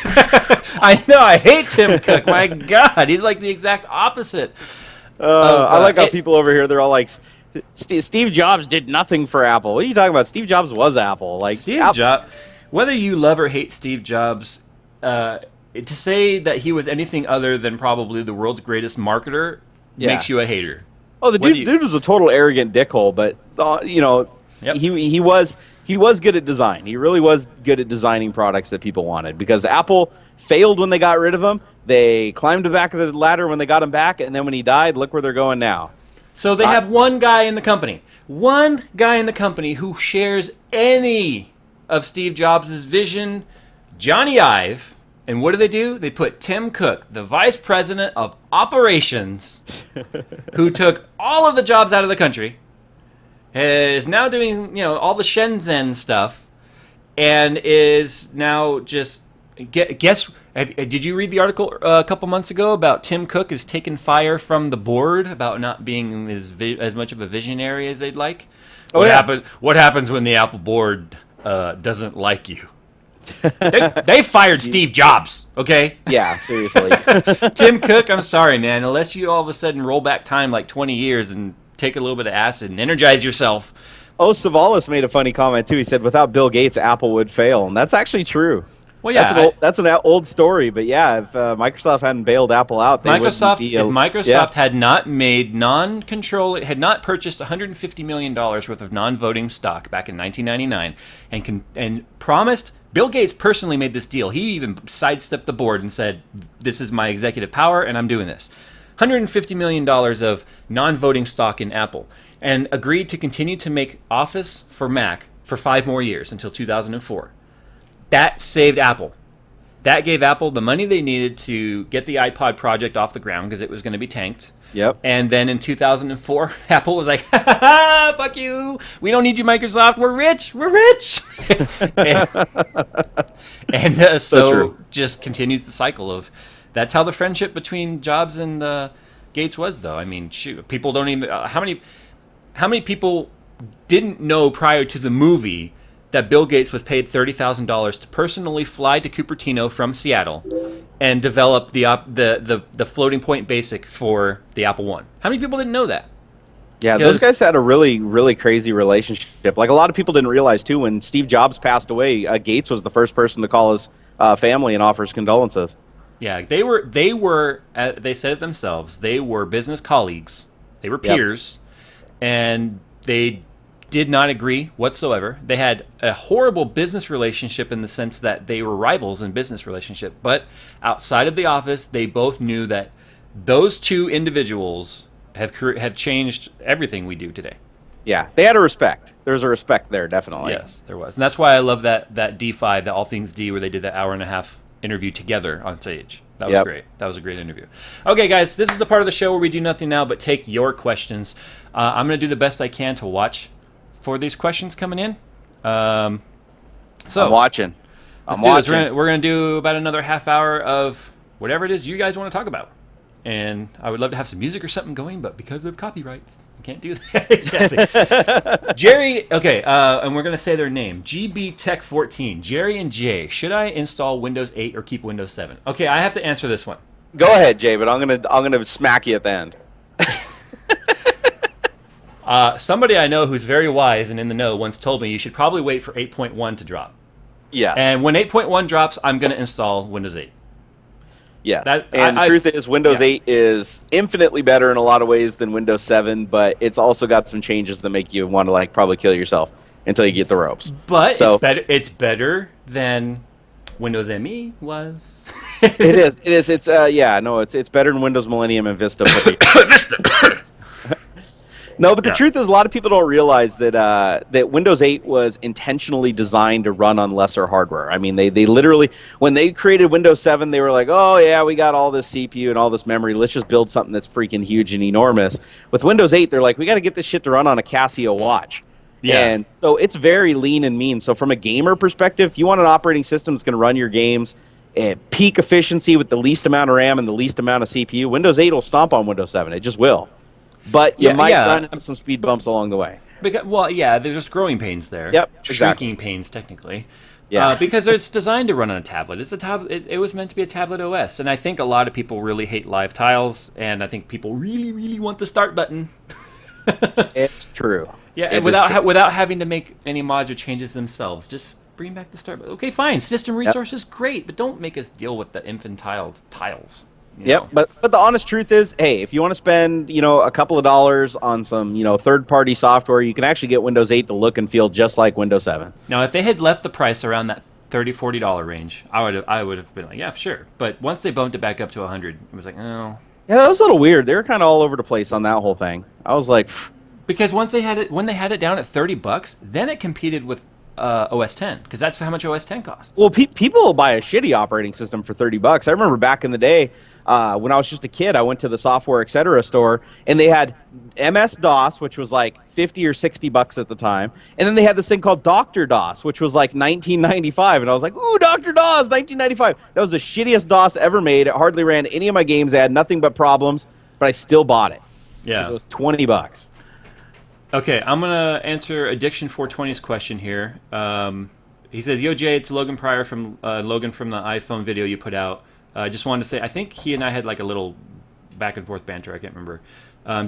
I know, I hate Tim Cook. My God, he's like the exact opposite. I like how people over here, they're all like, Steve Jobs did nothing for Apple. What are you talking about? Steve Jobs was Apple. Like Steve Jobs, whether you love or hate Steve Jobs, to say that he was anything other than probably the world's greatest marketer makes you a hater. Oh, the dude was a total arrogant dickhole, but he was good at design. He really was good at designing products that people wanted, because Apple failed when they got rid of him. They climbed the back of the ladder when they got him back, and then when he died, look where they're going now. So they have one guy in the company who shares any of Steve Jobs' vision, Johnny Ive. And what do? They put Tim Cook, the vice president of operations, who took all of the jobs out of the country, is now doing all the Shenzhen stuff, and is now just guess. Did you read the article a couple months ago about Tim Cook is taking fire from the board about not being as much of a visionary as they'd like? What happens when the Apple board doesn't like you? They fired Steve Jobs, okay? Yeah, seriously. Tim Cook, I'm sorry, man. Unless you all of a sudden roll back time like 20 years and take a little bit of acid and energize yourself. Oh, Savalas made a funny comment, too. He said, without Bill Gates, Apple would fail. And that's actually true. Well, yeah. That's an old story. But, yeah, if Microsoft hadn't bailed Apple out, if Microsoft had not made had not purchased $150 million worth of non-voting stock back in 1999 and promised, Bill Gates personally made this deal. He even sidestepped the board and said, this is my executive power, and I'm doing this. $150 million of non-voting stock in Apple, and agreed to continue to make Office for Mac for 5 more years until 2004. That saved Apple. That gave Apple the money they needed to get the iPod project off the ground because it was going to be tanked. Yep. And then in 2004, Apple was like, ha, ha, ha, fuck you. We don't need you, Microsoft. We're rich. We're rich. So just continues the cycle of, that's how the friendship between Jobs and Gates was, though. I mean, shoot, people don't even, how many people didn't know prior to the movie that Bill Gates was paid $30,000 to personally fly to Cupertino from Seattle and develop the floating point BASIC for the Apple I? How many people didn't know that? Yeah, those guys had a really, really crazy relationship. Like, a lot of people didn't realize, too, when Steve Jobs passed away, Gates was the first person to call his family and offer his condolences. Yeah, they said it themselves. They were business colleagues. They were peers. Yep. And they did not agree whatsoever. They had a horrible business relationship in the sense that they were rivals in business relationship. But outside of the office, they both knew that those two individuals have changed everything we do today. Yeah, they had a respect. There's a respect there, definitely. Yes, there was. And that's why I love that D5, the All Things D, where they did that hour-and-a-half interview together on stage. That was great. That was a great interview. Okay, guys, this is the part of the show where we do nothing now but take your questions. I'm going to do the best I can to watch for these questions coming in. So I'm watching. We're going to do about another half hour of whatever it is you guys want to talk about. And I would love to have some music or something going, but because of copyrights, I can't do that. Exactly. Jerry, okay, and we're going to say their name. GB Tech 14, Jerry and Jay. Should I install Windows 8 or keep Windows 7? Okay, I have to answer this one. Go ahead, Jay, but I'm gonna smack you at the end. Somebody I know who's very wise and in the know once told me you should probably wait for 8.1 to drop. Yes. And when 8.1 drops, I'm going to install Windows 8. Yes. The truth is, Windows 8 is infinitely better in a lot of ways than Windows 7, but it's also got some changes that make you want to probably kill yourself until you get the ropes. But it's better than Windows ME was. It is. It's better than Windows Millennium and Vista. No, but the truth is, a lot of people don't realize that that Windows 8 was intentionally designed to run on lesser hardware. I mean, they literally, when they created Windows 7, they were like, oh, yeah, we got all this CPU and all this memory. Let's just build something that's freaking huge and enormous. With Windows 8, they're like, we got to get this shit to run on a Casio watch. Yeah. And so it's very lean and mean. So from a gamer perspective, if you want an operating system that's going to run your games at peak efficiency with the least amount of RAM and the least amount of CPU, Windows 8 will stomp on Windows 7. It just will. But you might run into some speed bumps along the way. Because, well, yeah, there's growing pains there. Yep, shrinking pains, technically. Yeah, because it's designed to run on a tablet. It's a tablet. It was meant to be a tablet OS, and I think a lot of people really hate live tiles, and I think people really, really want the start button. It's true. Yeah, and without having to make any mods or changes themselves, just bring back the start button. Okay, fine. System resources, great, but don't make us deal with the infantile tiles. Yep, but the honest truth is, hey, if you want to spend, a couple of dollars on some, third-party software, you can actually get Windows 8 to look and feel just like Windows 7. Now, if they had left the price around that $30, $40 range, I would have been like, yeah, sure. But once they bumped it back up to 100, it was like, oh. Yeah, that was a little weird. They were kind of all over the place on that whole thing. I was like, because when they had it down at $30, then it competed with OS 10, because that's how much OS 10 costs. Well, people will buy a shitty operating system for $30. I remember back in the day when I was just a kid, I went to the Software Etc. store, and they had MS-DOS, which was like $50 or $60 at the time, and then they had this thing called Dr. DOS, which was like $19.95, and I was like, ooh, Dr. DOS, $19.95. That was the shittiest DOS ever made. It hardly ran any of my games. It had nothing but problems, but I still bought it. Yeah. It was $20. Okay, I'm going to answer Addiction 420's question here. He says, Yo, Jay, it's Logan Pryor from Logan from the iPhone video you put out. I just wanted to say, I think he and I had like a little back and forth banter. I can't remember.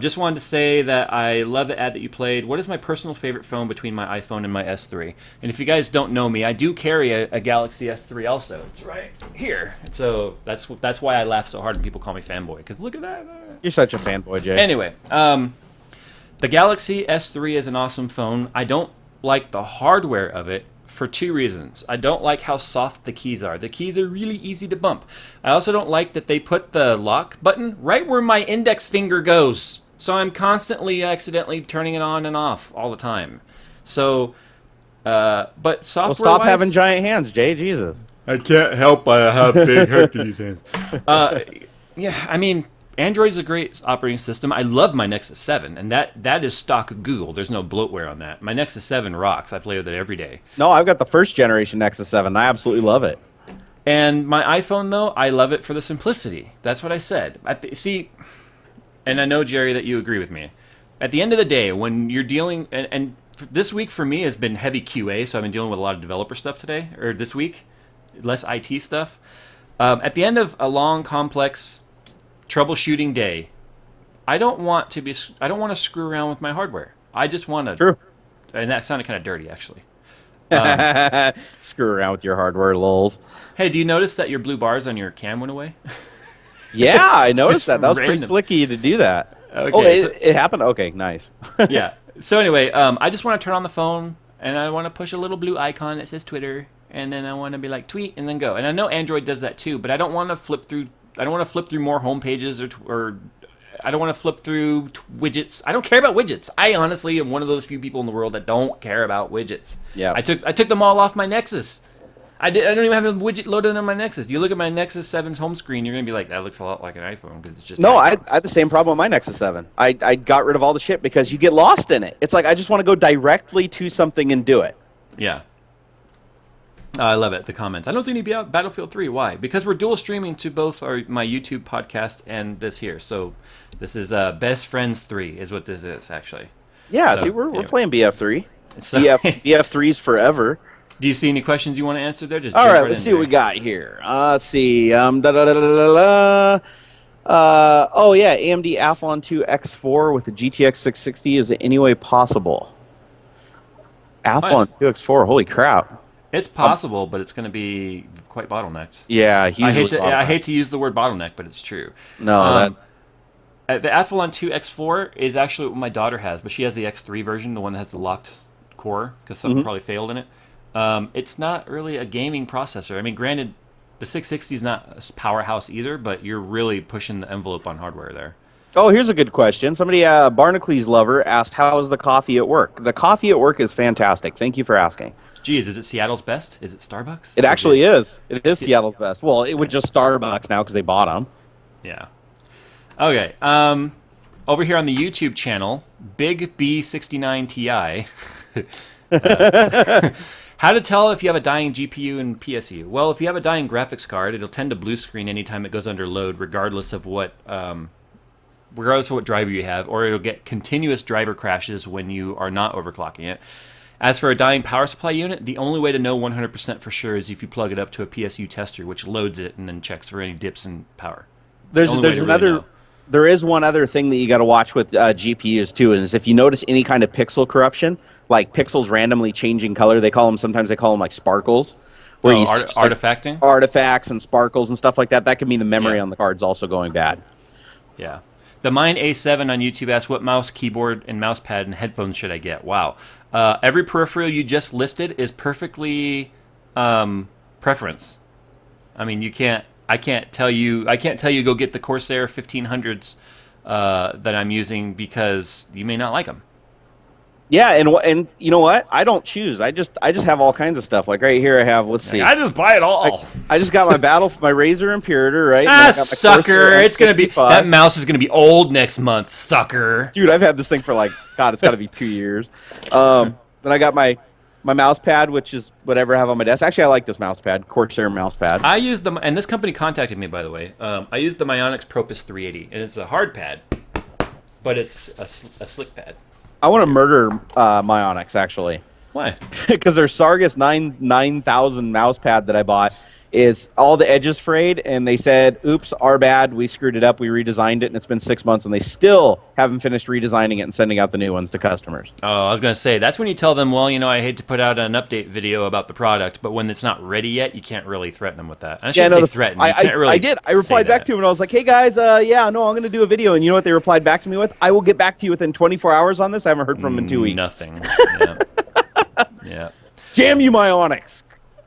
Just wanted to say that I love the ad that you played. What is my personal favorite phone between my iPhone and my S3? And if you guys don't know me, I do carry a Galaxy S3 also. It's right here. So that's why I laugh so hard when people call me Fanboy, because look at that. You're such a fanboy, Jay. Anyway, the Galaxy S3 is an awesome phone. I don't like the hardware of it for two reasons. I don't like how soft the keys are. The keys are really easy to bump. I also don't like that they put the lock button right where my index finger goes. So I'm constantly accidentally turning it on and off all the time. So, but software. Well, stop having giant hands, Jay. Jesus. I can't help I have big Hercules hands. Yeah, I mean, Android's a great operating system. I love my Nexus 7, and that is stock Google. There's no bloatware on that. My Nexus 7 rocks. I play with it every day. No, I've got the first generation Nexus 7. I absolutely love it. And my iPhone, though, I love it for the simplicity. That's what I said. See, and I know, Jerry, that you agree with me. At the end of the day, when you're dealing, and this week for me has been heavy QA, so I've been dealing with a lot of developer stuff today, or this week, less IT stuff. At the end of a long, complex troubleshooting day, I don't want to screw around with my hardware. I just want to. True. And that sounded kind of dirty, actually. Screw around with your hardware, lols. Hey, do you notice that your blue bars on your cam went away? Yeah, I noticed that. That was pretty slicky to do that. Okay, it happened? Okay, nice. Yeah. So anyway, I just want to turn on the phone, and I want to push a little blue icon that says Twitter, and then I want to be like, tweet, and then go. And I know Android does that too, but I don't want to flip through. I don't want to flip through more home pages or I don't want to flip through widgets. I don't care about widgets. I honestly am one of those few people in the world that don't care about widgets. Yeah. I took them all off my Nexus. I don't even have a widget loaded on my Nexus. You look at my Nexus 7's home screen, you're gonna be like, that looks a lot like an iPhone because it's just. No, I had the same problem with my Nexus 7. I got rid of all the shit because you get lost in it. It's like I just want to go directly to something and do it. Yeah. I love it. The comments. I don't see any Battlefield 3. Why? Because we're dual streaming to both my YouTube podcast and this here. So this is Best Friends 3 is what this is actually. Yeah. So, see, we're playing BF3. So, BF3's forever. Do you see any questions you want to answer there? Just all right. Let's see what we got here. Let's see. Oh yeah, AMD Athlon 2 X4 with the GTX 660. Is it any way possible? Athlon 2 X4. Holy crap. It's possible, but it's going to be quite bottlenecked. Yeah, I hate to use the word bottleneck, but it's true. No, the Athlon 2 X4 is actually what my daughter has, but she has the X3 version, the one that has the locked core, because something probably failed in it. It's not really a gaming processor. I mean, granted, the 660 is not a powerhouse either, but you're really pushing the envelope on hardware there. Oh, here's a good question. Somebody, Barnacules lover, asked, "How is the coffee at work?" The coffee at work is fantastic. Thank you for asking. Geez, is it Seattle's best? Is it Starbucks? It actually is. It is Seattle's best. Well, it would just Starbucks now because they bought them. Yeah. Okay. Over here on the YouTube channel, Big B69 Ti. How to tell if you have a dying GPU and PSU? Well, if you have a dying graphics card, it'll tend to blue screen anytime it goes under load, regardless of what driver you have, or it'll get continuous driver crashes when you are not overclocking it. As for a dying power supply unit, the only way to know 100% for sure is if you plug it up to a PSU tester, which loads it and then checks for any dips in power. There is one other thing that you got to watch with GPUs too, is if you notice any kind of pixel corruption, like pixels randomly changing color, sometimes they call them like sparkles, where you see artifacting, artifacts and sparkles and stuff like that. That could mean the memory on the card's also going bad. Yeah. The Mine A7 on YouTube asks, what mouse, keyboard, and mouse pad and headphones should I get? Wow. Every peripheral you just listed is perfectly preference. I mean, I can't tell you go get the Corsair 1500s that I'm using because you may not like them. Yeah, and you know what? I don't choose. I just have all kinds of stuff. Like right here, I have. Let's see. I just buy it all. I just got my my Razer Imperator, right? Sucker! It's gonna be that mouse is gonna be old next month, sucker. Dude, I've had this thing for it's got to be 2 years. Then I got my mouse pad, which is whatever I have on my desk. Actually, I like this mouse pad, Corsair mouse pad. I use and this company contacted me, by the way. I use the Myonix Propus 380, and it's a hard pad, but it's a slick pad. I want to murder Myonix, actually. Why? Because their Sargus 9000 mouse pad that I bought is all the edges frayed, and they said, oops, our bad, we screwed it up, we redesigned it, and it's been 6 months, and they still haven't finished redesigning it and sending out the new ones to customers. Oh, I was going to say, that's when you tell them, well, I hate to put out an update video about the product, but when it's not ready yet, you can't really threaten them with that. I shouldn't say threaten. I did. I replied back to him, and I was like, hey, guys, I'm going to do a video, and you know what they replied back to me with? I will get back to you within 24 hours on this. I haven't heard from them in 2 weeks. Nothing. Yeah. Damn you, Myonix.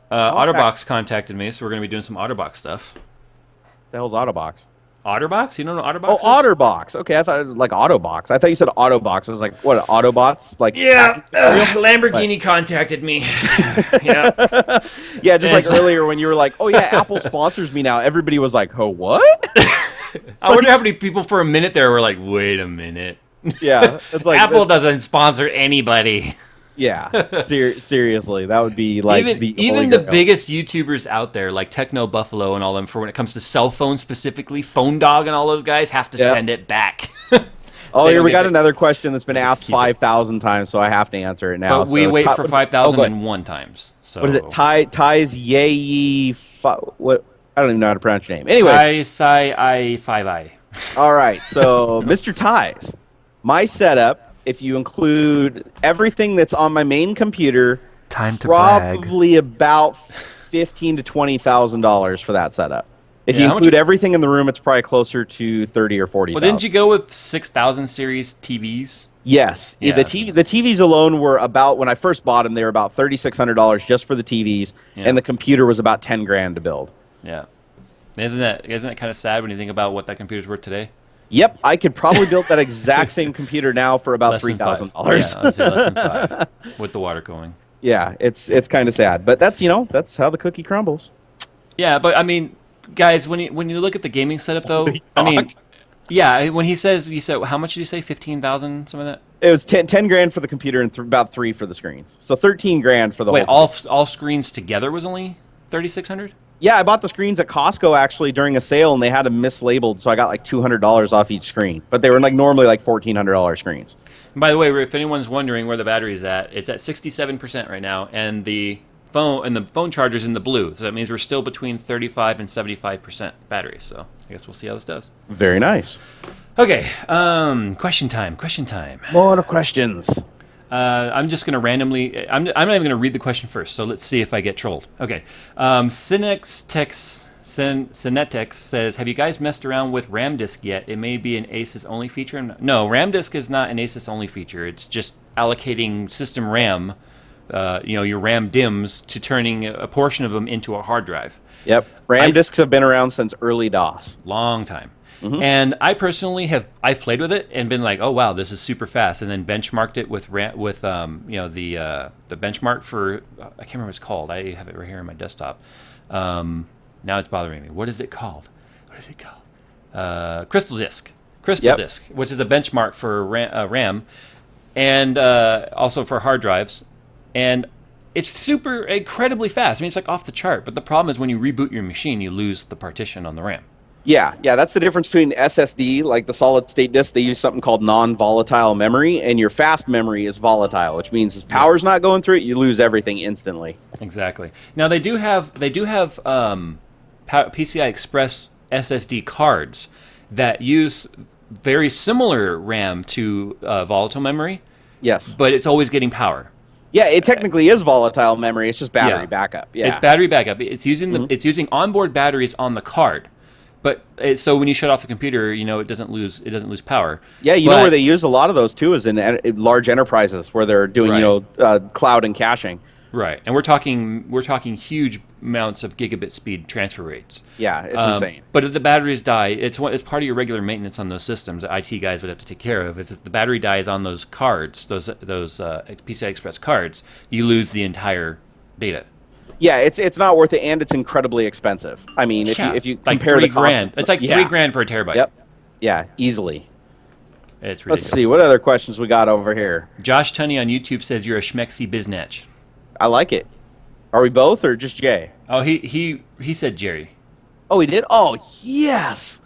Otterbox contacted me, so we're going to be doing some Otterbox stuff. The hell's Otterbox? Otterbox? You don't know Otterbox? Oh, Otterbox. Okay, I thought it was like Autobox. I thought you said Autobox. I was like, what, Autobots? Like, yeah, Lamborghini contacted me. Yeah. Yeah, just like earlier when you were like, oh yeah, Apple sponsors me now. Everybody was like, oh, what? I wonder how many people for a minute there were like, wait a minute. Yeah, it's like Apple doesn't sponsor anybody. Yeah, seriously, that would be like even the biggest YouTubers out there, like Techno Buffalo and all them, for when it comes to cell phones specifically, Phone Dog and all those guys have to send it back. Oh, here we got another question that's been asked 5,000 times, so I have to answer it now. But we wait for 5,001 times. So what is it? Ty's Yay? What? I don't even know how to pronounce your name. Anyway, I. All right, so Mr. Ty's, my setup. If you include everything that's on my main computer, probably about $15,000 to $20,000 for that setup. If you include everything in the room, it's probably closer to $30,000 or $40,000. Well, didn't you go with 6,000 series TVs? Yes, the TVs alone were about, when I first bought them, they were about $3,600 just for the TVs, and the computer was about $10,000 to build. Yeah, isn't it kind of sad when you think about what that computer's worth today? Yep, I could probably build that exact same computer now for about $3,000. Yeah, let's say less than 5 with the water going. Yeah, it's kind of sad, but that's that's how the cookie crumbles. Yeah, but I mean, guys, when you look at the gaming setup though, I mean, yeah, when you said how much did you say, 15,000, some of that? It was $10,000 for the computer and about $3,000 for the screens, so $13,000 for the whole. Wait, all screens together was only $3,600? Yeah, I bought the screens at Costco actually during a sale, and they had them mislabeled, so I got like $200 off each screen. But they were like normally like $1,400 screens. And by the way, if anyone's wondering where the battery's at, it's at 67% right now, and the phone charger's in the blue, so that means we're still between 35 and 75% battery. So I guess we'll see how this does. Very nice. Okay, question time. More questions. I'm just going to randomly... I'm not even going to read the question first, so let's see if I get trolled. Okay. Cinetex says, have you guys messed around with RAM disk yet? It may be an Asus only feature. No, RAM disk is not an Asus only feature. It's just allocating system RAM, your RAM DIMMs, to turning a portion of them into a hard drive. Yep. RAM disks have been around since early DOS. Long time. And I personally I've played with it and been like, oh wow, this is super fast, and then benchmarked it with the benchmark for I can't remember what it's called. I have it right here on my desktop. Now it's bothering me. What is it called? Crystal Disk, which is a benchmark for RAM, and also for hard drives, and it's incredibly fast. I mean, it's like off the chart. But the problem is when you reboot your machine, you lose the partition on the RAM. Yeah, that's the difference between SSD, like the solid state disk. They use something called non-volatile memory, and your fast memory is volatile, which means if power's not going through it, you lose everything instantly. Exactly. Now they do have PCI Express SSD cards that use very similar RAM to volatile memory. Yes, but it's always getting power. Yeah, it technically is volatile memory. It's just battery backup. Yeah, it's battery backup. It's using it's using onboard batteries on the card. But so when you shut off the computer, it doesn't lose power. Yeah, you know where they use a lot of those too is in large enterprises where they're doing cloud and caching. Right, and we're talking huge amounts of gigabit speed transfer rates. Yeah, it's insane. But if the batteries die, it's part of your regular maintenance on those systems that IT guys would have to take care of. Is if the battery dies on those cards, those PCI Express cards, you lose the entire data. Yeah, it's not worth it, and it's incredibly expensive. I mean, if you compare the cost, it's like $3,000 for a terabyte. Yep. Yeah, easily. It's ridiculous. Let's see what other questions we got over here. Josh Tunney on YouTube says you're a schmexy biznatch. I like it. Are we both or just Jay? Oh, he said Jerry. Oh, he did. Oh, yes.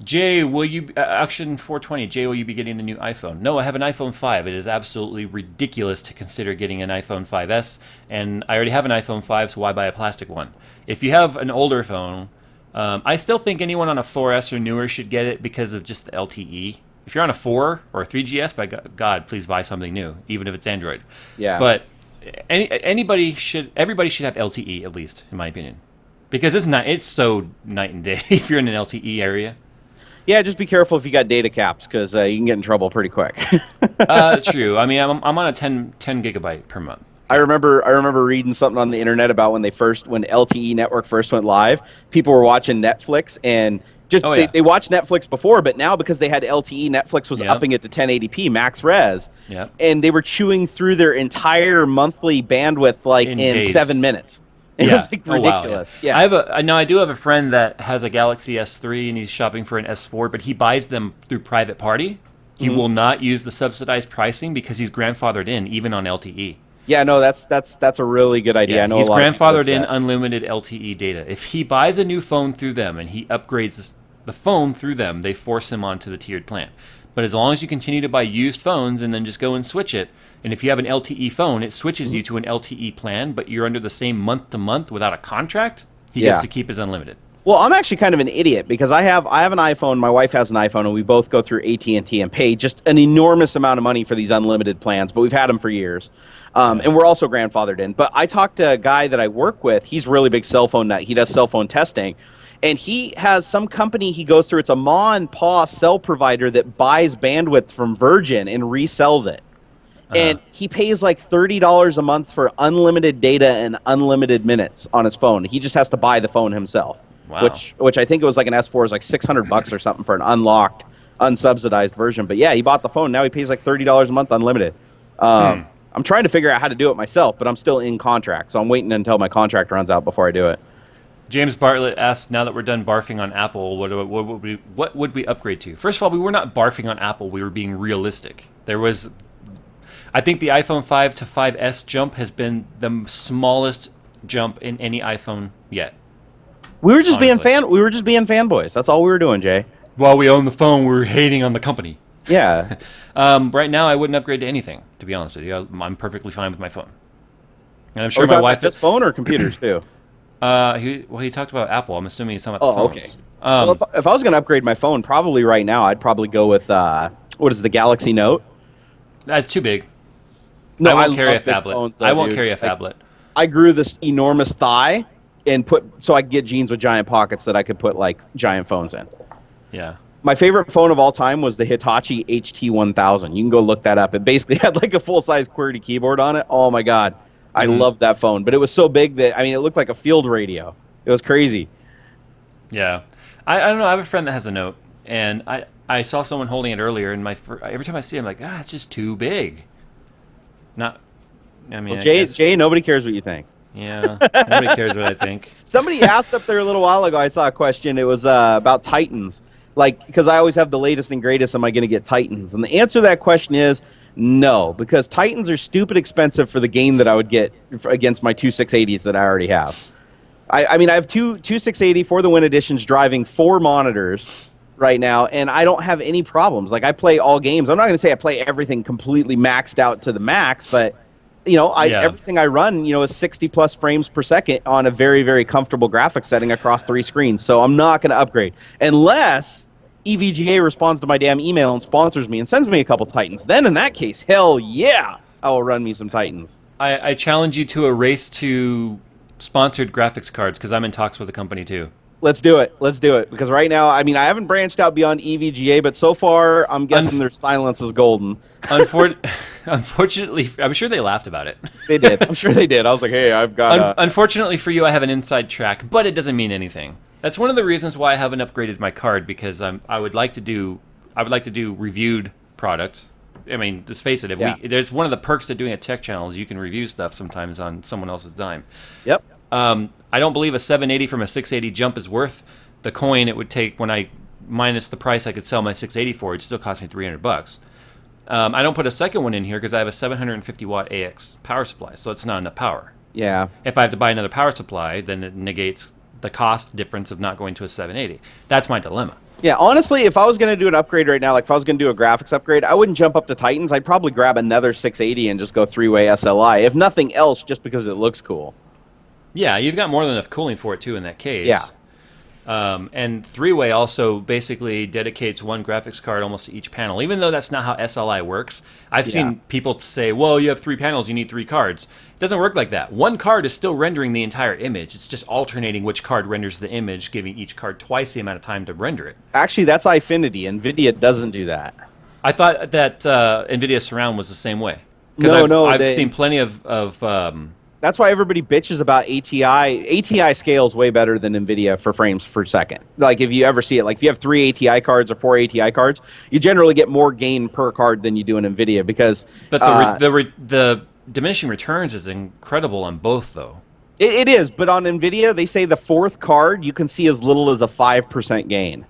Jay, will you Action 420? Jay, will you be getting the new iPhone? No, I have an iPhone 5. It is absolutely ridiculous to consider getting an iPhone 5S, and I already have an iPhone 5, so why buy a plastic one? If you have an older phone, I still think anyone on a 4S or newer should get it because of just the LTE. If you're on a 4 or a 3GS, by God, please buy something new, even if it's Android. Yeah. But everybody should have LTE at least, in my opinion, because it's so night and day if you're in an LTE area. Yeah, just be careful if you got data caps because you can get in trouble pretty quick. True. I mean, I'm on a 10 gigabyte per month. I remember reading something on the internet about when LTE network first went live. People were watching Netflix and they watched Netflix before, but now because they had LTE, Netflix was upping it to 1080p max res. Yep. And they were chewing through their entire monthly bandwidth in 7 minutes. It was ridiculous. Wow, yeah. I do have a friend that has a Galaxy S3 and he's shopping for an S4, but he buys them through private party. He will not use the subsidized pricing because he's grandfathered in, even on LTE. Yeah, no, that's a really good idea. Yeah, I know he's a lot grandfathered in unlimited LTE data. If he buys a new phone through them and he upgrades the phone through them, they force him onto the tiered plan. But as long as you continue to buy used phones and then just go and switch it, and if you have an LTE phone, it switches you to an LTE plan, but you're under the same month-to-month without a contract, he gets to keep his unlimited. Well, I'm actually kind of an idiot because I have an iPhone, my wife has an iPhone, and we both go through AT&T and pay just an enormous amount of money for these unlimited plans, but we've had them for years. And we're also grandfathered in. But I talked to a guy that I work with. He's a really big cell phone nut. He does cell phone testing. And he has some company he goes through. It's a ma and pa cell provider that buys bandwidth from Virgin and resells it. And he pays like $30 a month for unlimited data and unlimited minutes on his phone. He just has to buy the phone himself. Wow. Which I think it was like an S4 is like $600 or something for an unlocked, unsubsidized version. But yeah, he bought the phone. Now he pays like $30 a month unlimited. I'm trying to figure out how to do it myself, but I'm still in contract, so I'm waiting until my contract runs out before I do it. James Bartlett asks, now that we're done barfing on Apple, what would we upgrade to? First of all, we were not barfing on Apple. We were being realistic. I think the iPhone 5 to 5S jump has been the smallest jump in any iPhone yet. We were just being fanboys. That's all we were doing, Jay. While we own the phone, we were hating on the company. Yeah. Right now, I wouldn't upgrade to anything, to be honest with you. I'm perfectly fine with my phone. And I'm sure my wife... Just phone or computers, too? He talked about Apple. I'm assuming he's talking about phones. Okay. Well, if I was going to upgrade my phone, probably right now, I'd probably go with, the Galaxy Note? That's too big. No, I won't carry a phablet. I won't carry a phablet. I grew this enormous thigh and so I could get jeans with giant pockets that I could put, like, giant phones in. Yeah. My favorite phone of all time was the Hitachi HT1000. You can go look that up. It basically had like a full-size QWERTY keyboard on it. Oh my God. I loved that phone. But it was so big that, it looked like a field radio. It was crazy. Yeah. I don't know. I have a friend that has a Note, and I saw someone holding it earlier, and every time I see it, I'm like, it's just too big. Not, I mean, well, Jay, nobody cares what you think. Yeah, nobody cares what I think. Somebody asked up there a little while ago, I saw a question, it was about Titans. Like, because I always have the latest and greatest, am I going to get Titans? And the answer to that question is no, because Titans are stupid expensive for the gain that I would get against my two 680s that I already have. I mean, I have two 680 for the Win Editions driving 4 monitors right now, and I don't have any problems. Like, I play all games. I'm not going to say I play everything completely maxed out to the max, but you know, everything I run, you know, is 60 plus frames per second on a very, very comfortable graphics setting across 3 screens. So I'm not going to upgrade unless EVGA responds to my damn email and sponsors me and sends me a couple Titans. Then in that case, hell yeah, I will run me some Titans. I challenge you to a race to sponsored graphics cards because I'm in talks with a company too. Let's do it. Let's do it. Because right now, I mean, I haven't branched out beyond EVGA, but so far, I'm guessing their silence is golden. Unfortunately, I'm sure they laughed about it. They did. I'm sure they did. I was like, hey, I've got... Unfortunately for you, I have an inside track, but it doesn't mean anything. That's one of the reasons why I haven't upgraded my card, because I would like to do reviewed product. I mean, let's face it, there's one of the perks to doing a tech channel is you can review stuff sometimes on someone else's dime. Yep. I don't believe a 780 from a 680 jump is worth the coin it would take when I minus the price I could sell my 680 for. It still cost me $300. I don't put a second one in here because I have a 750 watt AX power supply, so it's not enough power. Yeah. If I have to buy another power supply, then it negates the cost difference of not going to a 780. That's my dilemma. Yeah, honestly, if I was going to do an upgrade right now, like if I was going to do a graphics upgrade, I wouldn't jump up to Titans. I'd probably grab another 680 and just go 3-way SLI, if nothing else, just because it looks cool. Yeah, you've got more than enough cooling for it, too, in that case. Yeah. And 3-way also basically dedicates one graphics card almost to each panel, even though that's not how SLI works. I've seen people say, well, you have 3 panels, you need 3 cards. It doesn't work like that. One card is still rendering the entire image. It's just alternating which card renders the image, giving each card twice the amount of time to render it. Actually, that's Eyefinity. Nvidia doesn't do that. I thought that Nvidia Surround was the same way. I've seen plenty of that's why everybody bitches about ATI. ATI scales way better than NVIDIA for frames per second. Like, if you ever see it, like if you have 3 ATI cards or 4 ATI cards, you generally get more gain per card than you do in NVIDIA because... But the diminishing returns is incredible on both, though. It is, but on NVIDIA, they say the 4th card, you can see as little as a 5% gain.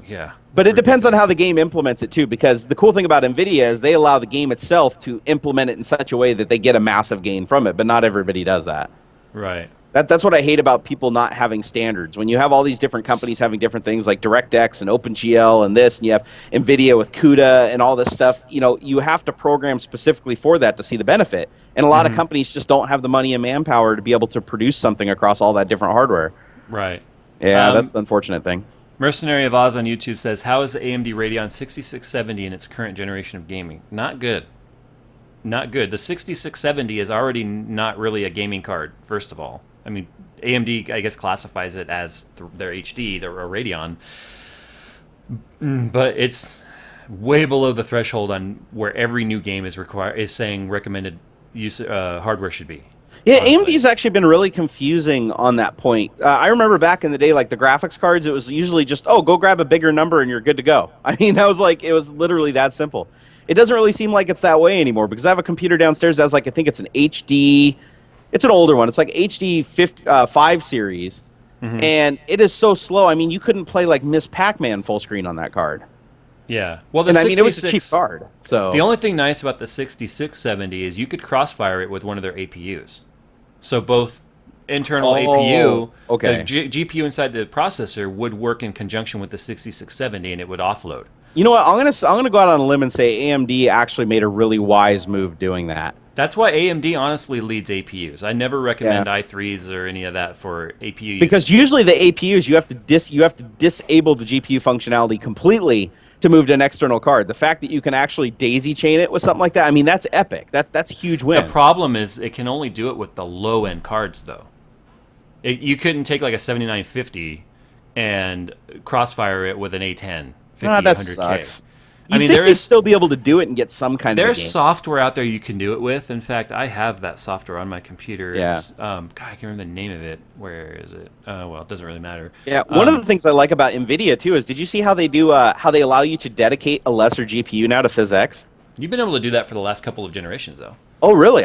Yeah. But it depends on how the game implements it, too, because the cool thing about NVIDIA is they allow the game itself to implement it in such a way that they get a massive gain from it, but not everybody does that. Right. That's what I hate about people not having standards. When you have all these different companies having different things like DirectX and OpenGL and this, and you have NVIDIA with CUDA and all this stuff, you know, you have to program specifically for that to see the benefit. And a lot of companies just don't have the money and manpower to be able to produce something across all that different hardware. Right. Yeah, that's the unfortunate thing. Mercenary of Oz on YouTube says, how is the AMD Radeon 6670 in its current generation of gaming? Not good. Not good. The 6670 is already not really a gaming card, first of all. I mean, AMD, I guess, classifies it as their HD, their Radeon. But it's way below the threshold on where every new game is saying recommended use hardware should be. Yeah, AMD's actually been really confusing on that point. I remember back in the day, like the graphics cards, it was usually just, oh, go grab a bigger number and you're good to go. I mean, that was like, it was literally that simple. It doesn't really seem like it's that way anymore because I have a computer downstairs that's like, I think it's an HD, it's an older one. It's like HD 5 series, and it is so slow. I mean, you couldn't play like Miss Pac-Man full screen on that card. Yeah. Well, I mean, it was a cheap card. So the only thing nice about the 6670 is you could crossfire it with one of their APUs. So both internal APU, the GPU inside the processor would work in conjunction with the 6670, and it would offload. You know what? I'm gonna go out on a limb and say AMD actually made a really wise move doing that. That's why AMD honestly leads APUs. I never recommend i3s or any of that for APU because usually the APUs you have to disable the GPU functionality completely to move to an external card. The fact that you can actually daisy chain it with something like that, I mean, that's epic. That's a huge win. The problem is it can only do it with the low-end cards, though. You couldn't take like a 7950 and crossfire it with an A10 50, that 100K. sucks. I mean, they'd still be able to do it and get some kind of a There's game. software out there you can do it with. In fact, I have that software on my computer. Yeah. It's, God, I can't remember the name of it. Where is it? Well, it doesn't really matter. Yeah, one of the things I like about Nvidia too is, did you see how they do how they allow you to dedicate a lesser GPU now to PhysX? You've been able to do that for the last couple of generations, though. Oh, really?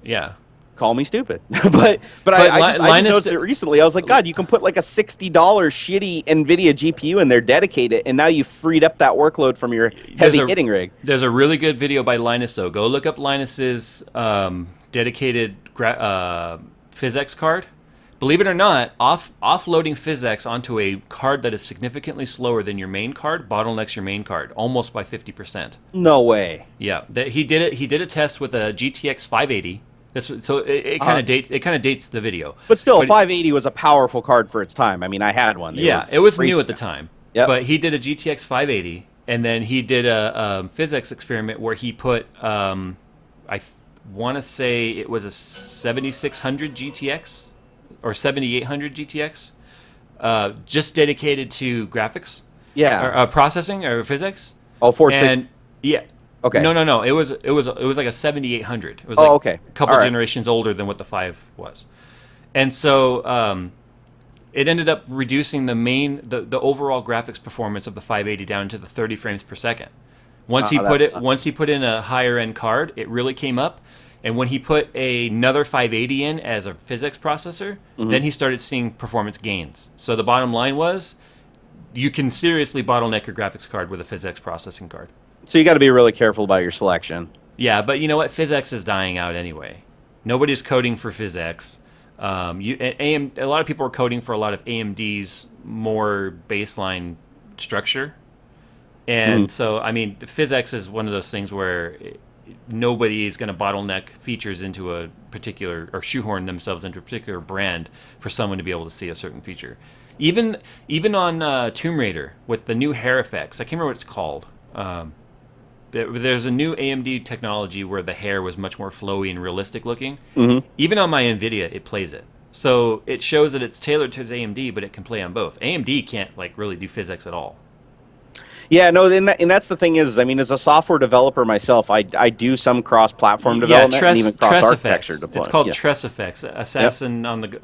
Yeah. Call me stupid, but I just noticed it recently. I was like, God, you can put like a $60 shitty Nvidia GPU in there, dedicate it, and now you freed up that workload from your heavy hitting rig. There's a really good video by Linus, though. Go look up Linus's dedicated PhysX card. Believe it or not, offloading PhysX onto a card that is significantly slower than your main card bottlenecks your main card almost by 50%. No way. Yeah, he did it. He did a test with a GTX 580. So it kind of dates the video. But still, 580 was a powerful card for its time. I mean, I had one. It was new at the time. Yep. But he did a GTX 580, and then he did a PhysX experiment where he put I want to say it was a 7600 GTX or 7800 GTX, just dedicated to graphics. Yeah. Or processing or physics. Oh, 460. And yeah. Okay. No. It was like a 7800. It was like okay. a couple generations older than what the 5 was, and so it ended up reducing the overall graphics performance of the 580 down to the 30 frames per second. Once he put in a higher end card, it really came up. And when he put another 580 in as a PhysX processor, then he started seeing performance gains. So the bottom line was, you can seriously bottleneck your graphics card with a PhysX processing card. So you got to be really careful about your selection. Yeah, but you know what? PhysX is dying out anyway. Nobody's coding for PhysX. A lot of people are coding for a lot of AMD's more baseline structure. And so, I mean, PhysX is one of those things where nobody is going to bottleneck features into a particular, or shoehorn themselves into a particular brand for someone to be able to see a certain feature. Even on Tomb Raider with the new hair effects, I can't remember what it's called. There's a new AMD technology where the hair was much more flowy and realistic looking. Even on my Nvidia, it plays it. So it shows that it's tailored to AMD, but it can play on both. AMD can't like really do PhysX at all. Yeah, no, and that's the thing is, I mean, as a software developer myself, I do some cross-platform development and even cross-architecture deployment. It's called Tress Effects. Assassinos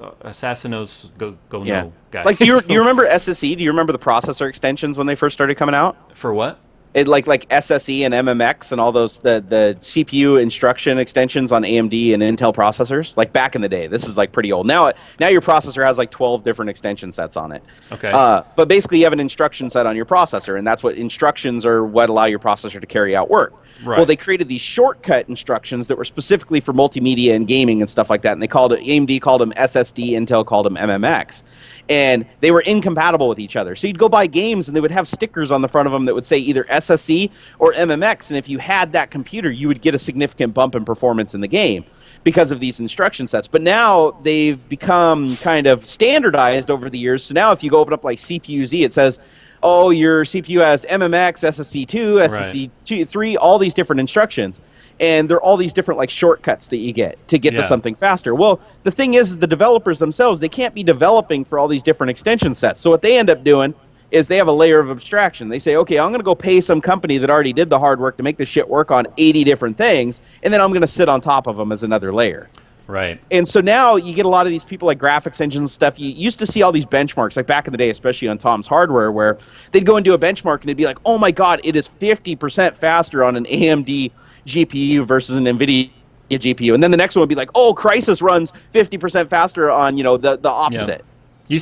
go no guy. Like, do you remember SSE? Do you remember the processor extensions when they first started coming out? For what? It like SSE and MMX and all those the CPU instruction extensions on AMD and Intel processors, like back in the day. This is like pretty old. Now your processor has like 12 different extension sets on it. Okay. But basically you have an instruction set on your processor, and that's what instructions are, what allow your processor to carry out work. Right. Well, they created these shortcut instructions that were specifically for multimedia and gaming and stuff like that, and AMD called them SSD, Intel called them MMX. And they were incompatible with each other. So you'd go buy games and they would have stickers on the front of them that would say either SSE or MMX. And if you had that computer, you would get a significant bump in performance in the game because of these instruction sets. But now they've become kind of standardized over the years. So now if you go open up like CPU-Z, it says, oh, your CPU has MMX, SSE2, SSE3, all these different instructions. And there are all these different like shortcuts that you get to something faster. Well, the thing is the developers themselves, they can't be developing for all these different extension sets. So what they end up doing is they have a layer of abstraction. They say, okay, I'm going to go pay some company that already did the hard work to make this shit work on 80 different things, and then I'm going to sit on top of them as another layer. Right. And so now you get a lot of these people like graphics engines and stuff. You used to see all these benchmarks, like back in the day, especially on Tom's Hardware, where they'd go and do a benchmark and it'd be like, oh my God, it is 50% faster on an AMD GPU versus an Nvidia GPU. And then the next one would be like, oh, Crysis runs 50% faster on, the opposite. Yeah. You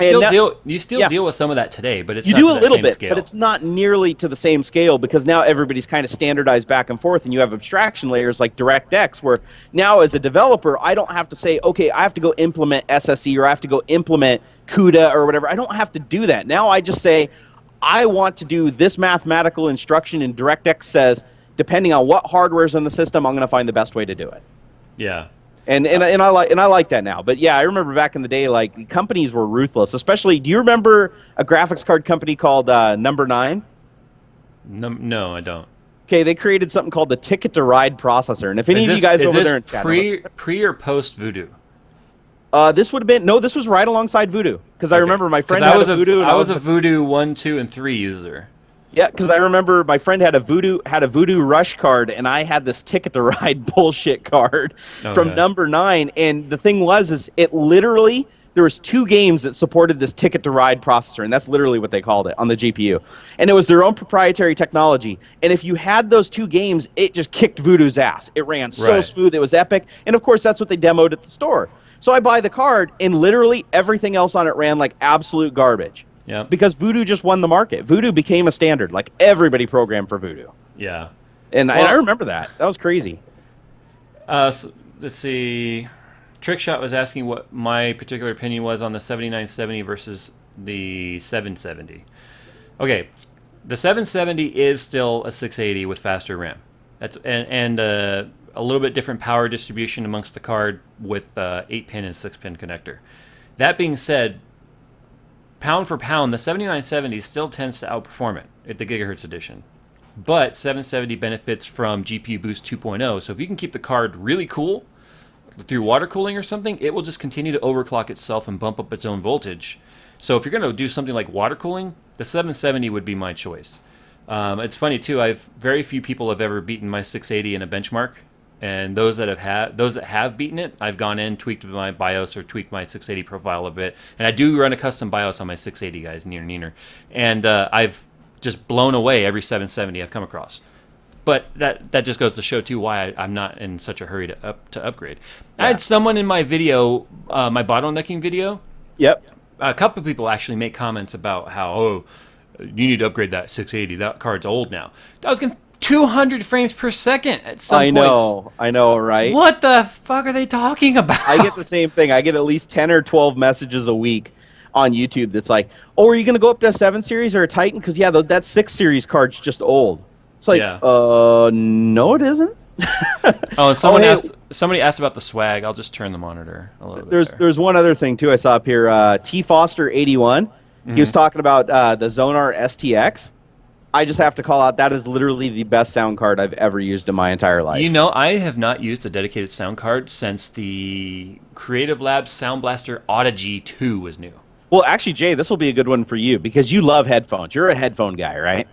still deal with some of that today, but it's you not do to a that little same bit, scale. but it's not nearly to the same scale because now everybody's kind of standardized back and forth, and you have abstraction layers like DirectX, where now as a developer, I don't have to say, okay, I have to go implement SSE or I have to go implement CUDA or whatever. I don't have to do that. Now I just say, I want to do this mathematical instruction, and DirectX says, depending on what hardware's in the system, I'm going to find the best way to do it. Yeah. And I like that now. But yeah, I remember back in the day, like companies were ruthless. Especially, do you remember a graphics card company called Number 9? No, I don't. Okay, they created something called the Ticket to Ride processor. And if any of you guys over there in chat, pre or post Voodoo? This would have been this was right alongside Voodoo because I remember my friend had a Voodoo. I was a Voodoo 1, 2, and 3 user. Yeah, because I remember my friend had a Voodoo Rush card, and I had this Ticket to Ride bullshit card from number 9. And the thing is it literally there was 2 games that supported this Ticket to Ride processor, and that's literally what they called it on the GPU. And it was their own proprietary technology. And if you had those 2 games, it just kicked Voodoo's ass. It ran so smooth, it was epic. And of course, that's what they demoed at the store. So I buy the card, and literally everything else on it ran like absolute garbage. Yeah. Because Voodoo just won the market. Voodoo became a standard. Like, everybody programmed for Voodoo. Yeah. And I remember that. That was crazy. So, let's see. Trickshot was asking what my particular opinion was on the 7970 versus the 770. Okay. The 770 is still a 680 with faster RAM. That's and a little bit different power distribution amongst the card with 8-pin and 6-pin connector. That being said, pound for pound, the 7970 still tends to outperform it at the Gigahertz edition. But 770 benefits from GPU Boost 2.0, so if you can keep the card really cool through water cooling or something, it will just continue to overclock itself and bump up its own voltage. So if you're going to do something like water cooling, the 770 would be my choice. It's funny too, very few people have ever beaten my 680 in a benchmark. And those that have beaten it, I've gone in, tweaked my BIOS or tweaked my 680 profile a bit, and I do run a custom BIOS on my 680, guys, neener. And I've just blown away every 770 I've come across. But that just goes to show too why I'm not in such a hurry to upgrade. Yeah. I had someone in my video, my bottlenecking video. Yep. A couple of people actually make comments about how you need to upgrade that 680. That card's old now. I was going 200 frames per second at some points. I know, right? What the fuck are they talking about? I get the same thing. I get at least 10 or 12 messages a week on YouTube that's like, oh, are you going to go up to a 7 series or a Titan? Because, yeah, that 6 series card's just old. It's like, no, it isn't. Somebody asked about the swag. I'll just turn the monitor a little bit. There's one other thing, too, I saw up here. T. Foster 81. Mm-hmm. He was talking about the Zonar STX. I just have to call out, that is literally the best sound card I've ever used in my entire life. You know, I have not used a dedicated sound card since the Creative Labs Sound Blaster Audigy 2 was new. Well, actually, Jay, this will be a good one for you because you love headphones. You're a headphone guy, right?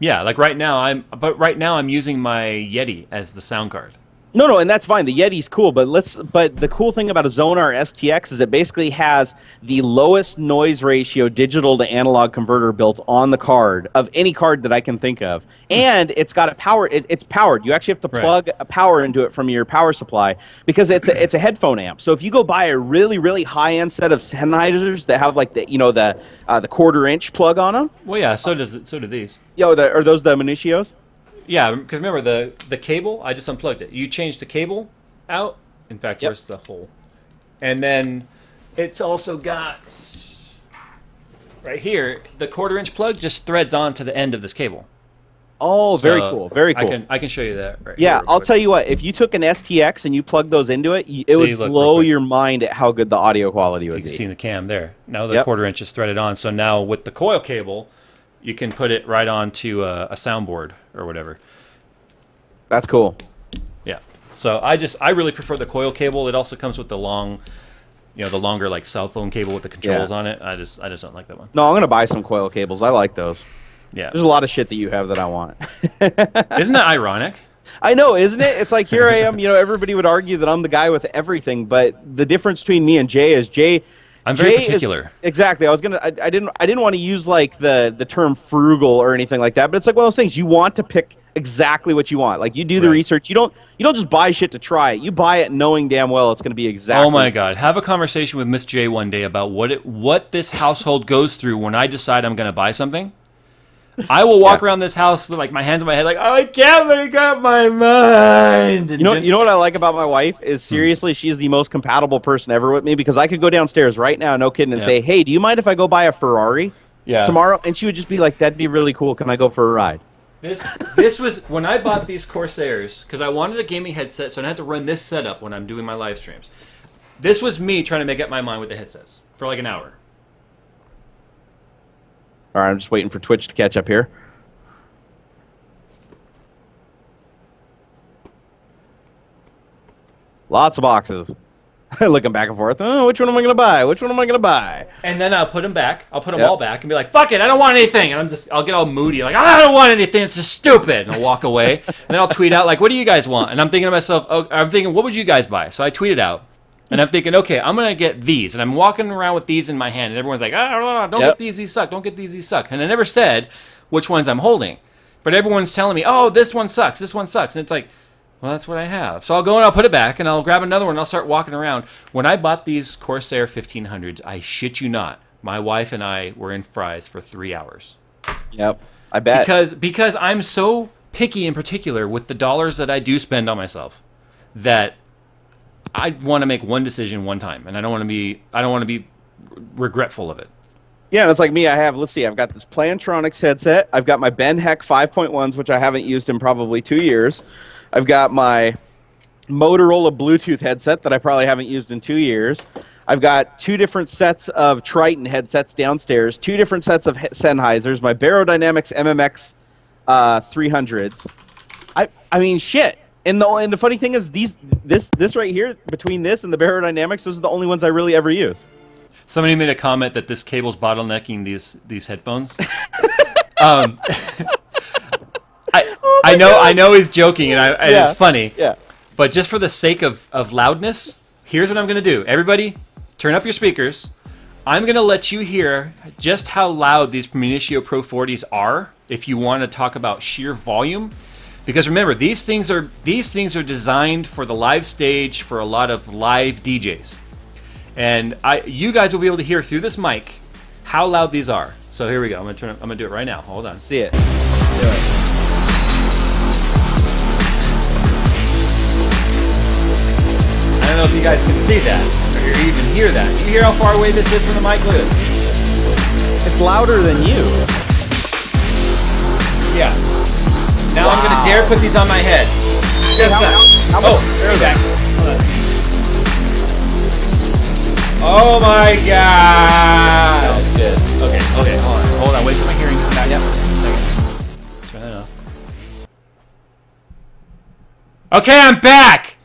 Yeah, like right now I'm using my Yeti as the sound card. No, and that's fine. The Yeti's cool, but the cool thing about a Zonar STX is it basically has the lowest noise ratio digital to analog converter built on the card of any card that I can think of, and it's got a power. It's powered. You actually have to plug a power into it from your power supply because it's a headphone amp. So if you go buy a really really high end set of Sennheisers that have like the 1/4-inch plug on them. Well, yeah. So do these. Yo, are those the Minutios? Yeah, because remember the cable, I just unplugged it. You change the cable out. In fact, where's the hole? And then it's also got right here, the 1/4-inch plug just threads on to the end of this cable. Oh, very cool. Very cool. I can show you that right here. Yeah, I'll tell you what, if you took an STX and you plugged those into it, it would blow your mind at how good the audio quality would be. You can see the cam there. Now the 1/4-inch is threaded on, so now with the coil cable, you can put it right onto a soundboard or whatever. That's cool. Yeah. So I really prefer the coil cable. It also comes with the longer like cell phone cable with the controls on it. I just don't like that one. No, I'm gonna buy some coil cables. I like those. Yeah. There's a lot of shit that you have that I want. Isn't that ironic? I know, isn't it? It's like here I am. Everybody would argue that I'm the guy with everything, but the difference between me and Jay is I'm very particular. Exactly. I didn't want to use like the term frugal or anything like that, but it's like one of those things you want to pick exactly what you want. Like you do the research. You don't just buy shit to try it. You buy it knowing damn well it's going to be exactly. Oh my god. Have a conversation with Miss J one day about what this household goes through when I decide I'm going to buy something. I will walk around this house with like my hands on my head like, oh, I can't make up my mind. You know what I like about my wife is seriously she's the most compatible person ever with me because I could go downstairs right now, no kidding, and say, hey, do you mind if I go buy a Ferrari tomorrow? And she would just be like, that'd be really cool. Can I go for a ride? This was when I bought these Corsairs because I wanted a gaming headset, so I had to run this setup when I'm doing my live streams. This was me trying to make up my mind with the headsets for like an hour. All right, I'm just waiting for Twitch to catch up here. Lots of boxes. Looking back and forth. Oh, which one am I gonna buy? Which one am I gonna buy? And then I'll put them back. I'll put them all back and be like, "Fuck it, I don't want anything." And I'll get all moody, like, "I don't want anything. It's just stupid." And I'll walk away. And then I'll tweet out like, "What do you guys want?" And I'm thinking to myself, "What would you guys buy?" So I tweet it out, and I'm thinking, "Okay, I'm gonna get these." And I'm walking around with these in my hand, and everyone's like, "Don't get these. These suck. Don't get these. These suck." And I never said which ones I'm holding, but everyone's telling me, "Oh, this one sucks. This one sucks." And it's like, well, that's what I have. So I'll go and I'll put it back, and I'll grab another one, and I'll start walking around. When I bought these Corsair 1500s, I shit you not, my wife and I were in Fry's for 3 hours. Yep, I bet. Because I'm so picky in particular with the dollars that I do spend on myself that I want to make one decision one time, and I don't want to be regretful of it. Yeah, and it's like me. I've got this Plantronics headset. I've got my Ben Heck 5.1s, which I haven't used in probably 2 years. I've got my Motorola Bluetooth headset that I probably haven't used in 2 years. I've got 2 different sets of Triton headsets downstairs, 2 different sets of Sennheisers, my Barodynamics MMX 300s. I mean, shit. And the funny thing is, this right here, between this and the Barodynamics, those are the only ones I really ever use. Somebody made a comment that this cable's bottlenecking these headphones. I know he's joking, and it's funny. Yeah. But just for the sake of loudness, here's what I'm going to do. Everybody, turn up your speakers. I'm going to let you hear just how loud these Munitio Pro 40s are if you want to talk about sheer volume. Because remember, these things are designed for the live stage for a lot of live DJs. And you guys will be able to hear through this mic how loud these are. So here we go. I'm going to do it right now. Hold on. See it. Do it. I don't know if you guys can see that or even hear that. You hear how far away this is from the mic? Look at this. It's louder than you. Yeah. Now I'm going to dare put these on my head. Just there we go. Oh my god! That was good. Okay, hold on. Wait till my hearing comes back. Yep. Turn that off. Okay, I'm back!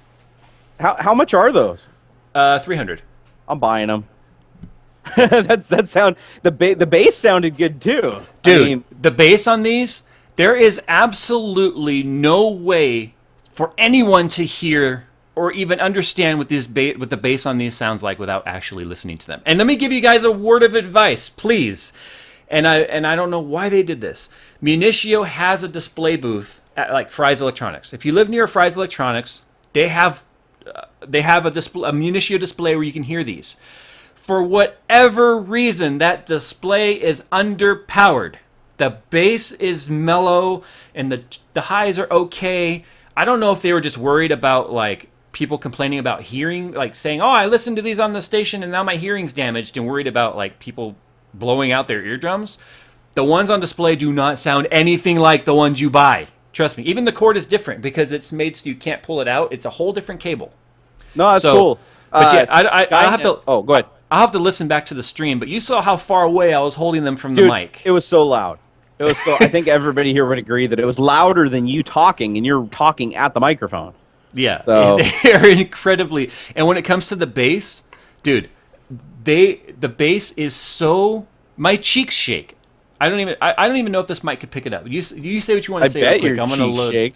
How much are those? 300. I'm buying them. The bass sounded good too. Dude, the bass on these, there is absolutely no way for anyone to hear or even understand what what the bass on these sounds like without actually listening to them. And let me give you guys a word of advice, please. And I don't know why they did this. Munitio has a display booth at like Fry's Electronics. If you live near Fry's Electronics, they have a Munitio display where you can hear these. For whatever reason, that display is underpowered. The bass is mellow and the highs are okay. I don't know if they were just worried about like people complaining about hearing, like saying, "Oh, I listened to these on the station and now my hearing's damaged," and worried about like people blowing out their eardrums. The ones on display do not sound anything like the ones you buy. Trust me. Even the cord is different because it's made so you can't pull it out. It's a whole different cable. No, that's cool. But yeah, I'll have to. Oh, go ahead. I'll have to listen back to the stream. But you saw how far away I was holding them from the mic. It was so loud. It was so. I think everybody here would agree that it was louder than you talking, and you're talking at the microphone. Yeah, so they're incredibly. And when it comes to the bass, dude, the bass is so. My cheeks shake. I don't even know if this mic could pick it up. You say what you want to say. I bet real quick. your I'm gonna cheeks load. shake.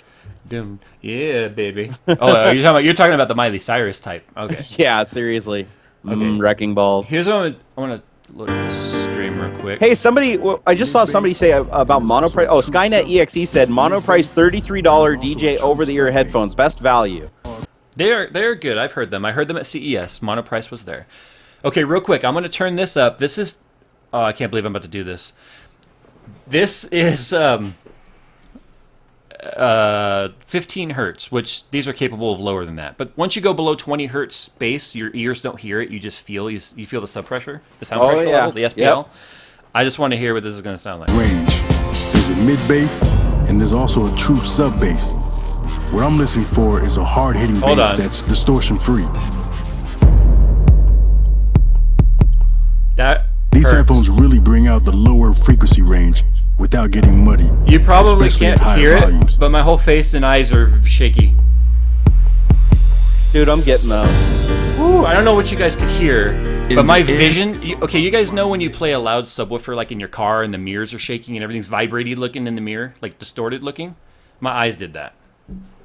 Yeah, baby. Oh, you're talking about the Miley Cyrus type. Okay. Yeah, seriously. Okay. Wrecking balls. Here's what I want to load this stream real quick. Hey, I just saw somebody say about monoprice. Oh, Skynet EXE said monoprice $33 DJ over-the-ear headphones, best value. They're good. I've heard them. I heard them at CES. Monoprice was there. Okay, real quick. I'm going to turn this up. This is. Oh, I can't believe I'm about to do this. This is 15 hertz, which these are capable of lower than that. But once you go below 20 hertz bass, your ears don't hear it. You just feel the sub pressure, the sound pressure level, the SPL. Yep. I just want to hear what this is going to sound like. Range. There's a mid bass, and there's also a true sub bass. What I'm listening for is a hard-hitting bass that's distortion-free. These headphones really bring out the lower frequency range without getting muddy. You probably can't hear it, but my whole face and eyes are shaky. Dude, I'm getting those. Ooh, I don't know what you guys could hear, but my vision... Okay, you guys know when you play a loud subwoofer like in your car and the mirrors are shaking and everything's vibrating looking in the mirror, like distorted looking? My eyes did that.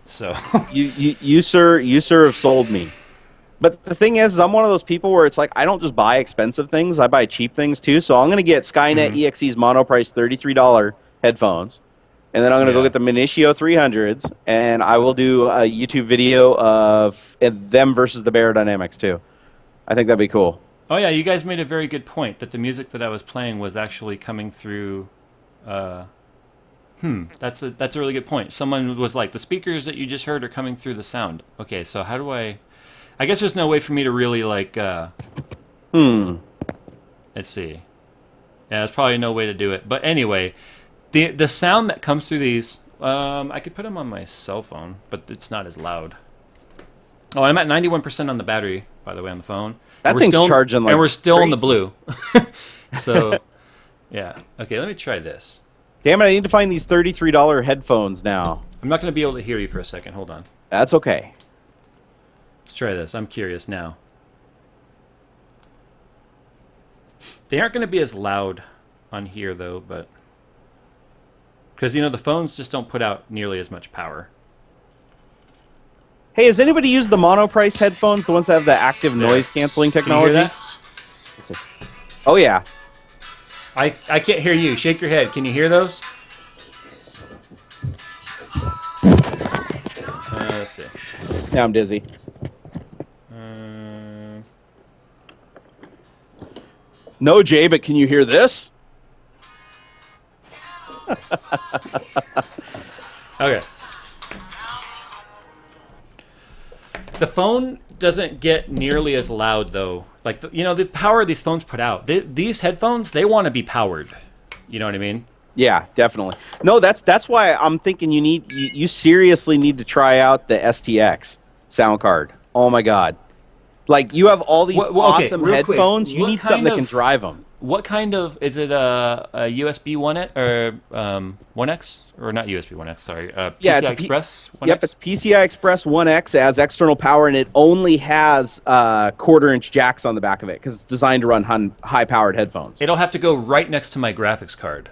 So... you sir have sold me. But the thing is I'm one of those people where it's like I don't just buy expensive things, I buy cheap things too. So I'm going to get Skynet EXE's mono price $33 headphones. And then I'm going to go get the Minitio 300s, and I will do a YouTube video of them versus the Beyerdynamics, too. I think that'd be cool. Oh, yeah, you guys made a very good point, that the music that I was playing was actually coming through... That's a really good point. Someone was like, the speakers that you just heard are coming through the sound. Okay, so how do I guess there's no way for me to really, like... Let's see. Yeah, there's probably no way to do it. But anyway... The sound that comes through these, I could put them on my cell phone, but it's not as loud. Oh, I'm at 91% on the battery, by the way, on the phone. That thing's charging like and we're still in the crazy. blue. So, yeah. Okay, let me try this. Damn it, I need to find these $33 headphones now. I'm not going to be able to hear you for a second. Hold on. That's okay. Let's try this. I'm curious now. They aren't going to be as loud on here, though, but... Because, you know, the phones just don't put out nearly as much power. Hey, has anybody used the monoprice headphones, the ones that have the active noise canceling technology? Can you hear that? Oh, yeah. I can't hear you. Shake your head. Can you hear those? Let's see. Now I'm dizzy. No, Jay, but can you hear this? Okay. The phone doesn't get nearly as loud, though. Like, the power these phones put out. These headphones, they want to be powered. You know what I mean? Yeah, definitely. No, that's why I'm thinking you seriously need to try out the STX sound card. Oh my God. Like, you have all these awesome headphones. You need something that can drive them. What kind of, is it a USB 1X, or 1X? Or not USB 1X, sorry. PCI Express 1X? Yep, it's PCI Express 1X. It has external power, and it only has quarter-inch jacks on the back of it, because it's designed to run high-powered headphones. It'll have to go right next to my graphics card.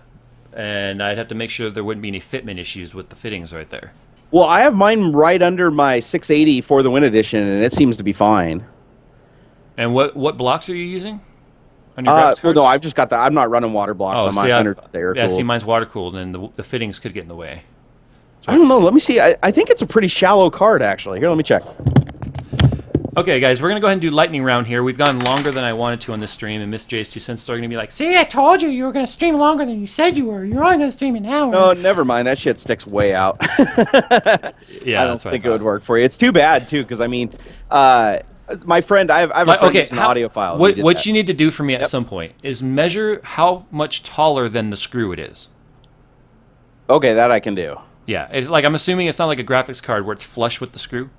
And I'd have to make sure there wouldn't be any fitment issues with the fittings right there. Well, I have mine right under my 680 for the Win Edition, and it seems to be fine. And what blocks are you using? On your graphics cards? Well, no, I've just got that. I'm not running water blocks on my under air Yeah, cooled. see, mine's water cooled, and the fittings could get in the way. I don't know. Let me see. I think it's a pretty shallow card, actually. Here, let me check. Okay, guys, we're going to go ahead and do lightning round here. We've gone longer than I wanted to on this stream, and Miss Jay's 2 cents are going to be like, See, I told you you were going to stream longer than you said you were. You're only going to stream an hour. No, never mind. That shit sticks way out. Yeah, I don't think it would work for you. It's too bad, too, because, I mean, my friend, I have a friend who's an audiophile. What you need to do for me at some point is measure how much taller than the screw it is. Okay, that I can do. Yeah, it's like, I'm assuming it's not like a graphics card where it's flush with the screw.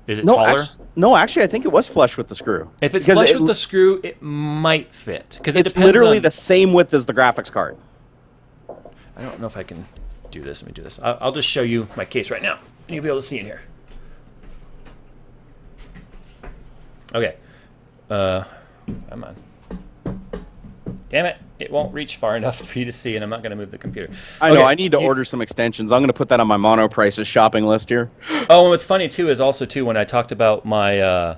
Is it taller? No, actually, I think it was flush with the screw. If it's flush with the screw, it might fit. Because it's literally the same width as the graphics card. I don't know if I can do this. Let me do this. I'll just show you my case right now, and you'll be able to see in here. Okay. Come on. Damn it. It won't reach far enough for you to see, and I'm not going to move the computer. I know. I need to order some extensions. I'm going to put that on my mono prices shopping list here. Oh, and what's funny, too, is also, too, when I talked about my,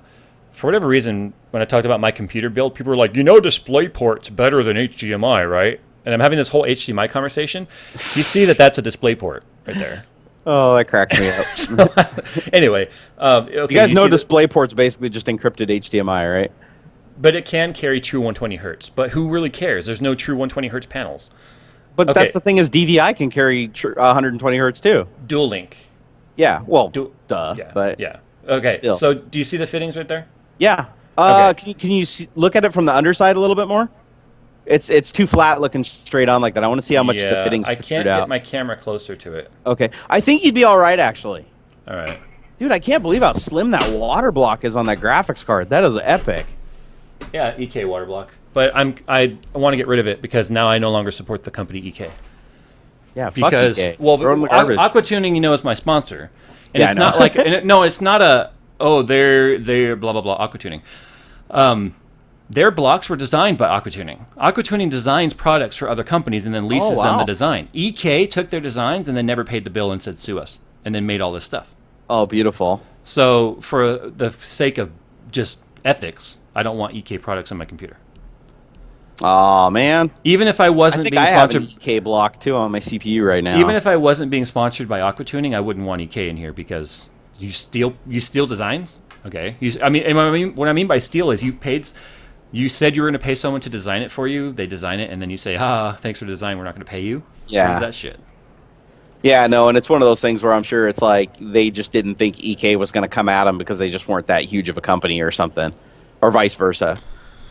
for whatever reason, when I talked about my computer build, people were like, DisplayPort's better than HDMI, right? And I'm having this whole HDMI conversation. You see that that's a DisplayPort right there. Oh, that cracks me up. So, anyway. Okay, you guys know DisplayPort's basically just encrypted HDMI, right? But it can carry true 120 hertz. But who really cares? There's no true 120 hertz panels. But that's the thing is DVI can carry 120 hertz too. Dual link. Yeah. Well, duh. Yeah. But yeah. Okay. Still. So do you see the fittings right there? Yeah. Okay. Can you look at it from the underside a little bit more? It's too flat looking straight on like that. I want to see how much the fittings I protrude can't out. get my camera closer to it. Okay. I think you'd be all right actually. All right. Dude, I can't believe how slim that water block is on that graphics card. That is epic. Yeah, EK water block. But I want to get rid of it because now I no longer support the company EK. Yeah, because fuck EK. well, Aqua Tuning, is my sponsor, and it's not like it's not a Oh, they're blah blah blah aquatuning. Their blocks were designed by aquatuning. Aquatuning designs products for other companies and then leases them the design. EK took their designs and then never paid the bill and said sue us, and then made all this stuff. Oh, beautiful. So for the sake of just ethics, I don't want EK products on my computer. Oh man! Even if I wasn't being sponsored, I have an EK block too on my CPU right now. Even if I wasn't being sponsored by aquatuning, I wouldn't want EK in here because you steal designs. Okay, what I mean by steal is you said you were going to pay someone to design it for you. They design it, and then you say, thanks for the design. We're not going to pay you. Yeah. What is that shit? Yeah, no, and it's one of those things where I'm sure it's like they just didn't think EK was going to come at them because they just weren't that huge of a company or something, or vice versa.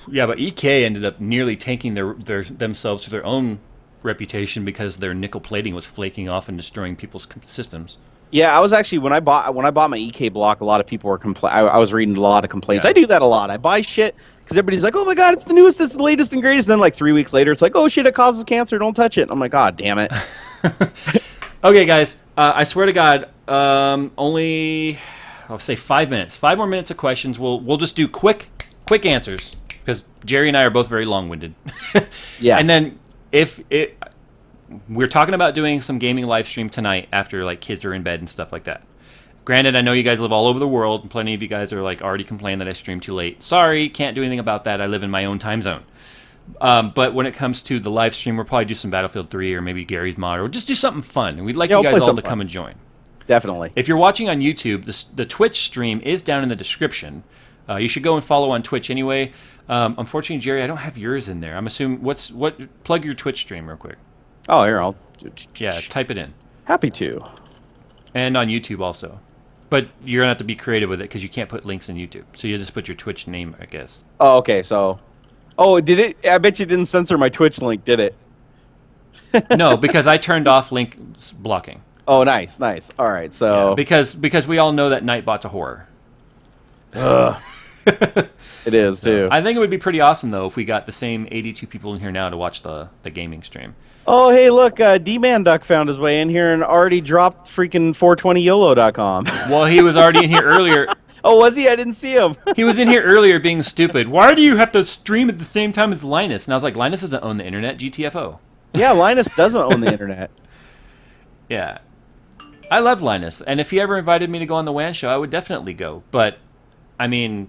Yeah, but EK ended up nearly tanking themselves to their own reputation because their nickel plating was flaking off and destroying people's systems. Yeah, I was actually when I bought my EK block, a lot of people were I was reading a lot of complaints. Yeah. I do that a lot. I buy shit because everybody's like, "Oh my god, it's the newest, it's the latest and greatest." And then like 3 weeks later, it's like, "Oh shit, it causes cancer. Don't touch it." And I'm like, "God damn it." Okay, guys, I swear to God, only I'll say 5 minutes. 5 more minutes of questions. We'll just do quick answers because Jerry and I are both very long-winded. Yes. And then we're talking about doing some gaming live stream tonight after like kids are in bed and stuff like that. Granted, I know you guys live all over the world, and plenty of you guys are like already complaining that I stream too late. Sorry, can't do anything about that. I live in my own time zone. But when it comes to the live stream, we'll probably do some Battlefield 3 or maybe Gary's mod, or just do something fun. And we'd like you guys all to come and join. Definitely. If you're watching on YouTube, the Twitch stream is down in the description. You should go and follow on Twitch anyway. Unfortunately, Jerry, I don't have yours in there. I'm assuming plug your Twitch stream real quick. Oh, here, I'll... Yeah, type it in. Happy to. And on YouTube also. But you're going to have to be creative with it because you can't put links in YouTube. So you just put your Twitch name, I guess. Oh, okay, so... Oh, did it? I bet you didn't censor my Twitch link, did it? No, because I turned off link blocking. Oh, nice. All right, so... Yeah, because we all know that Nightbot's a horror. Ugh. It is, too. I think it would be pretty awesome, though, if we got the same 82 people in here now to watch the gaming stream. Oh, hey, look, D-Man Duck found his way in here and already dropped freaking 420YOLO.com. Well, he was already in here earlier. Oh, was he? I didn't see him. He was in here earlier being stupid. Why do you have to stream at the same time as Linus? And I was like, Linus doesn't own the internet, GTFO. Yeah, Linus doesn't own the internet. Yeah. I love Linus. And if he ever invited me to go on the WAN show, I would definitely go. But, I mean...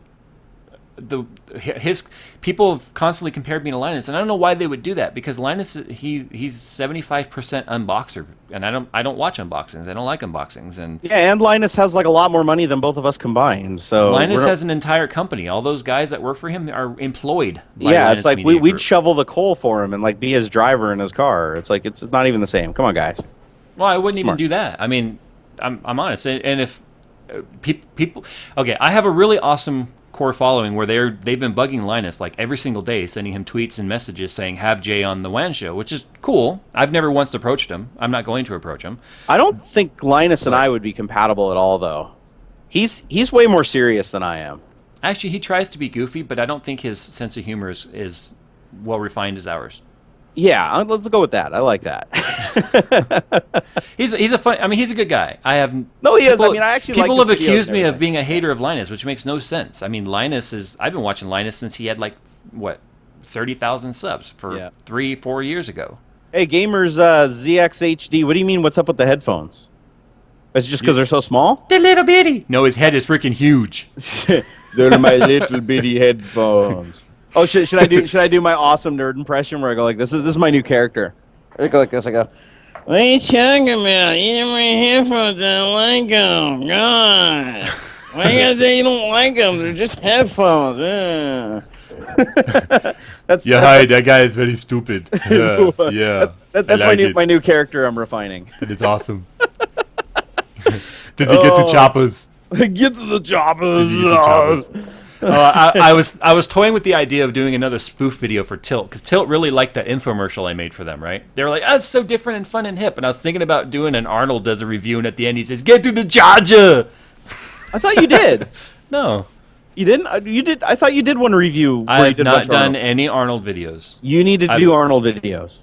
his people have constantly compared me to Linus, and I don't know why they would do that because Linus he's 75% unboxer, and I don't watch unboxings. I don't like unboxings, and yeah, and Linus has like a lot more money than both of us combined. So Linus has an entire company. All those guys that work for him are employed. By yeah, Linus it's like Media we'd Group. shovel the coal for him and like be his driver in his car. It's like it's not even the same. Come on, guys. Well, I wouldn't even do that. I mean, I'm honest, and if people, okay, I have a really awesome core following where they've been bugging Linus like every single day, sending him tweets and messages saying have Jay on the WAN show, which is cool. I've never once approached him. I'm not going to approach him. I don't think Linus and I would be compatible at all, though. He's way more serious than I am. Actually, he tries to be goofy, but I don't think his sense of humor is well refined as ours. Yeah, let's go with that. I like that. He's a fun. I mean, he's a good guy. I have no. He is. I mean, I actually people like have accused me of being a hater of Linus, which makes no sense. I mean, Linus is. I've been watching Linus since he had like what 30,000 subs for 3-4 years ago. Hey, gamers, ZXHD. What do you mean? What's up with the headphones? Is it just because they're so small? They're little bitty. No, his head is freaking huge. They're my little bitty headphones. Oh, should I do my awesome nerd impression where I go like this is my new character? I go like this. I go, what are you talking about? You have my headphones. I don't like them. God, why you gotta say you don't like them? They're just headphones. Hi, that guy is very stupid. Yeah. That's my new character. I'm refining. It is awesome. Does he get to choppers? Get to the choppers. I was toying with the idea of doing another spoof video for Tilt because Tilt really liked that infomercial I made for them, right? They were like, "Oh, it's so different and fun and hip." And I was thinking about doing an Arnold does a review, and at the end he says, "Get to the charger." I thought you did. No, you didn't. You did. I thought you did one review. I have not done any Arnold videos. You need to do Arnold videos.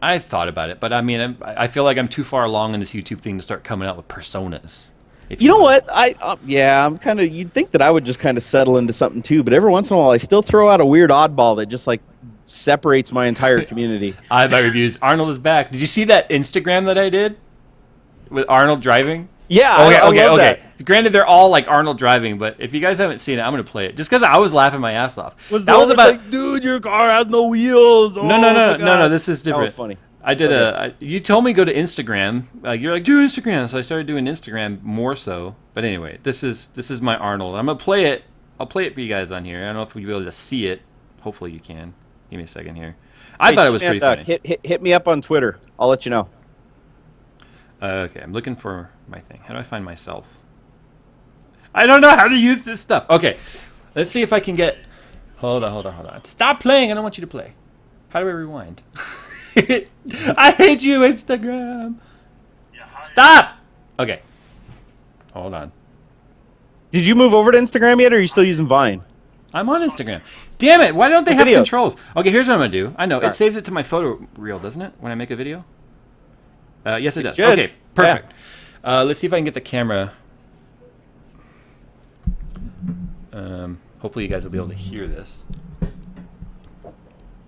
I thought about it, but I mean, I feel like I'm too far along in this YouTube thing to start coming out with personas. If You know want. what? I'm kind of. You'd think that I would just kind of settle into something too, but every once in a while, I still throw out a weird oddball that just like separates my entire community. I have my reviews. Arnold is back. Did you see that Instagram that I did with Arnold driving? Yeah. I love that. Granted, they're all like Arnold driving, but if you guys haven't seen it, I'm gonna play it just because I was laughing my ass off. That was about like, dude, your car has no wheels. No. This is different. That was funny. I did you told me go to Instagram. You're like, do Instagram, so I started doing Instagram more so. But anyway, this is my Arnold. I'm gonna play it. I'll play it for you guys on here. I don't know if we'll be able to see it. Hopefully you can. Give me a second here. I thought it was pretty funny. Hit me up on Twitter. I'll let you know. Okay, I'm looking for my thing. How do I find myself? I don't know how to use this stuff. Okay, let's see if I can get... Hold on. Stop playing. I don't want you to play. How do I rewind? I hate you, Instagram. Stop! Okay. Hold on. Did you move over to Instagram yet, or are you still using Vine? I'm on Instagram. Damn it, why don't they have videos. controls? Okay, here's what I'm going to do. I know, All right. it saves it to my photo reel, doesn't it, when I make a video? Yes, it does. should. Okay, perfect. Yeah. Let's see if I can get the camera. Hopefully you guys will be able to hear this.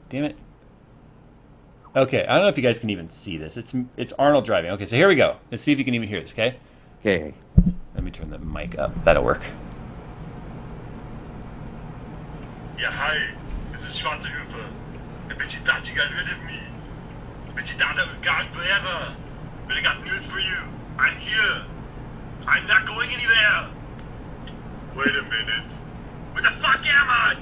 Damn it. Okay, I don't know if you guys can even see this. It's Arnold driving. Okay, so here we go. Let's see if you can even hear this, okay? Okay. Let me turn the mic up. That'll work. Yeah, hi. This is Schwarze Hooper. I bet you thought you got rid of me. I bet you thought I was gone forever. But I got news for you. I'm here. I'm not going anywhere. Wait a minute. Where the fuck am I?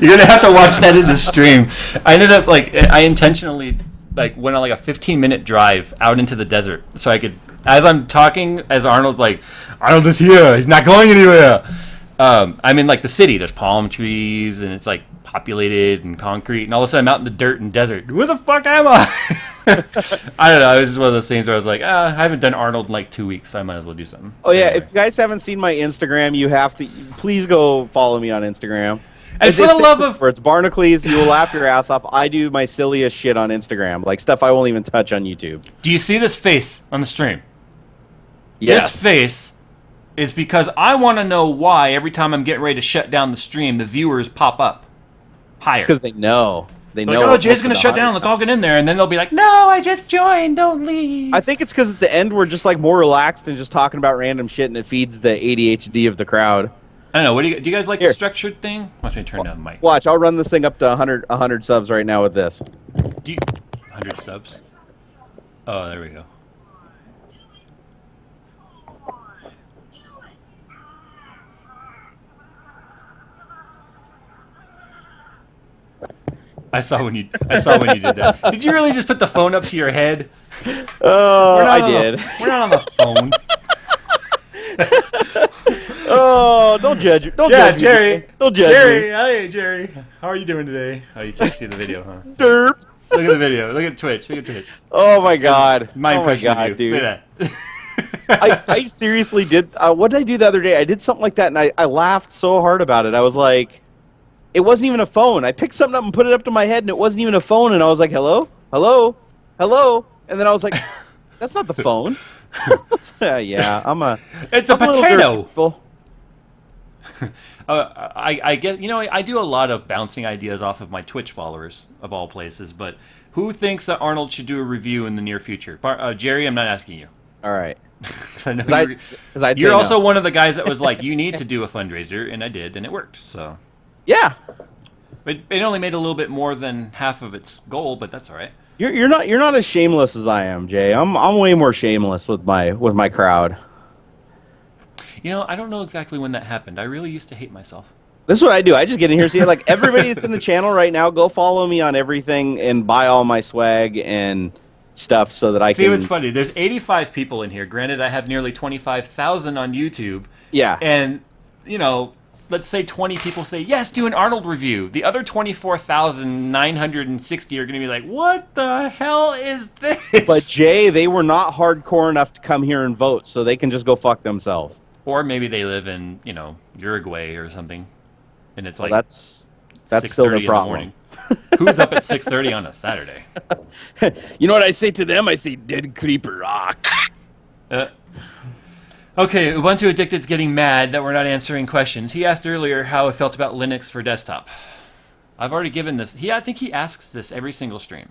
You're gonna have to watch that in the stream. I ended up I intentionally went on a 15-minute drive out into the desert so I could, as I'm talking, as Arnold's like, Arnold is here. He's not going anywhere. I'm in the city. There's palm trees and it's populated and concrete, and all of a sudden I'm out in the dirt and desert. Where the fuck am I? I don't know. It was just one of those things where I was like, I haven't done Arnold in 2 weeks, so I might as well do something. Oh yeah, if you guys haven't seen my Instagram, you have to please go follow me on Instagram. And for the love of... It's Barnacules, you will laugh your ass off. I do my silliest shit on Instagram, stuff I won't even touch on YouTube. Do you see this face on the stream? Yes. This face is because I want to know why every time I'm getting ready to shut down the stream, the viewers pop up higher. It's because they know. They know. Oh, Jay's going to shut down. Let's all get in there. And then they'll be like, no, I just joined. Don't leave. I think it's because at the end we're just more relaxed and just talking about random shit, and it feeds the ADHD of the crowd. I don't know. What do you guys like the structured thing? Watch me turn down the mic. Watch, I'll run this thing up to 100 subs right now with this. 100 subs? Oh, there we go. I saw when you did that. Did you really just put the phone up to your head? Oh, I did. We're not on the phone. Oh, don't judge. Don't judge Jerry. me. Don't judge Jerry, me. Hey, Jerry. How are you doing today? Oh, you can't see the video, huh? Derp. Look at the video. Look at Twitch. Look at Twitch. Oh my God. My impression of you. Dude. Look at that. I seriously did. What did I do the other day? I did something like that, and I laughed so hard about it. I was like, it wasn't even a phone. I picked something up and put it up to my head, and it wasn't even a phone. And I was like, hello, hello, hello. And then I was like, that's not the phone. Yeah, It's a potato. I get, I do a lot of bouncing ideas off of my Twitch followers, of all places, but who thinks that Arnold should do a review in the near future? Jerry, I'm not asking you. All right. You're also one of the guys that was like, you need to do a fundraiser, and I did, and it worked, so. Yeah. It only made a little bit more than half of its goal, but that's all right. You're not as shameless as I am, Jay. I'm way more shameless with my crowd. I don't know exactly when that happened. I really used to hate myself. This is what I do. I just get in here, see, everybody that's in the channel right now, go follow me on everything and buy all my swag and stuff so that I can... See what's funny? There's 85 people in here. Granted, I have nearly 25,000 on YouTube. Yeah. And, let's say 20 people say, yes, do an Arnold review. The other 24,960 are going to be like, what the hell is this? But, Jay, they were not hardcore enough to come here and vote, so they can just go fuck themselves. Or maybe they live in, Uruguay or something. And it's that's still the problem. Who's up at 6:30 on a Saturday? You know what I say to them? I say, dead creeper rock. Okay, Ubuntu Addicted's getting mad that we're not answering questions. He asked earlier how I felt about Linux for desktop. I've already given this. I think he asks this every single stream.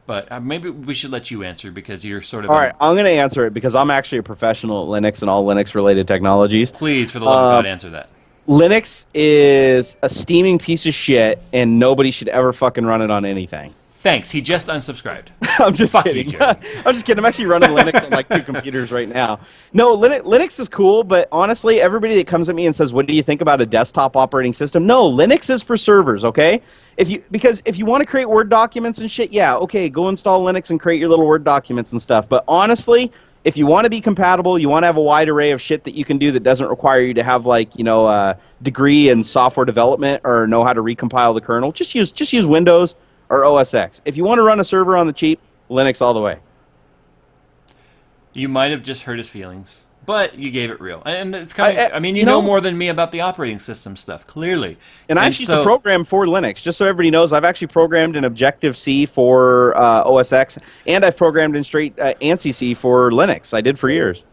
But maybe we should let you answer because you're sort of... All right, I'm going to answer it because I'm actually a professional at Linux and all Linux-related technologies. Please, for the love of God, answer that. Linux is a steaming piece of shit, and nobody should ever fucking run it on anything. Thanks. He just unsubscribed. I'm just kidding. I'm just kidding. I'm actually running Linux on like 2 computers right now. No, Linux is cool, but honestly, everybody that comes at me and says, "What do you think about a desktop operating system?" No, Linux is for servers, okay? Because if you want to create Word documents and shit, yeah, okay, go install Linux and create your little Word documents and stuff. But honestly, if you want to be compatible, you want to have a wide array of shit that you can do that doesn't require you to have like, a degree in software development or know how to recompile the kernel, just use Windows or OS X. If you want to run a server on the cheap, Linux all the way. You might have just hurt his feelings, but you gave it real. And it's kind of, you know more than me about the operating system stuff, clearly. And I actually used to program for Linux. Just so everybody knows, I've actually programmed in Objective-C for OS X, and I've programmed in straight ANSI-C for Linux. I did for years.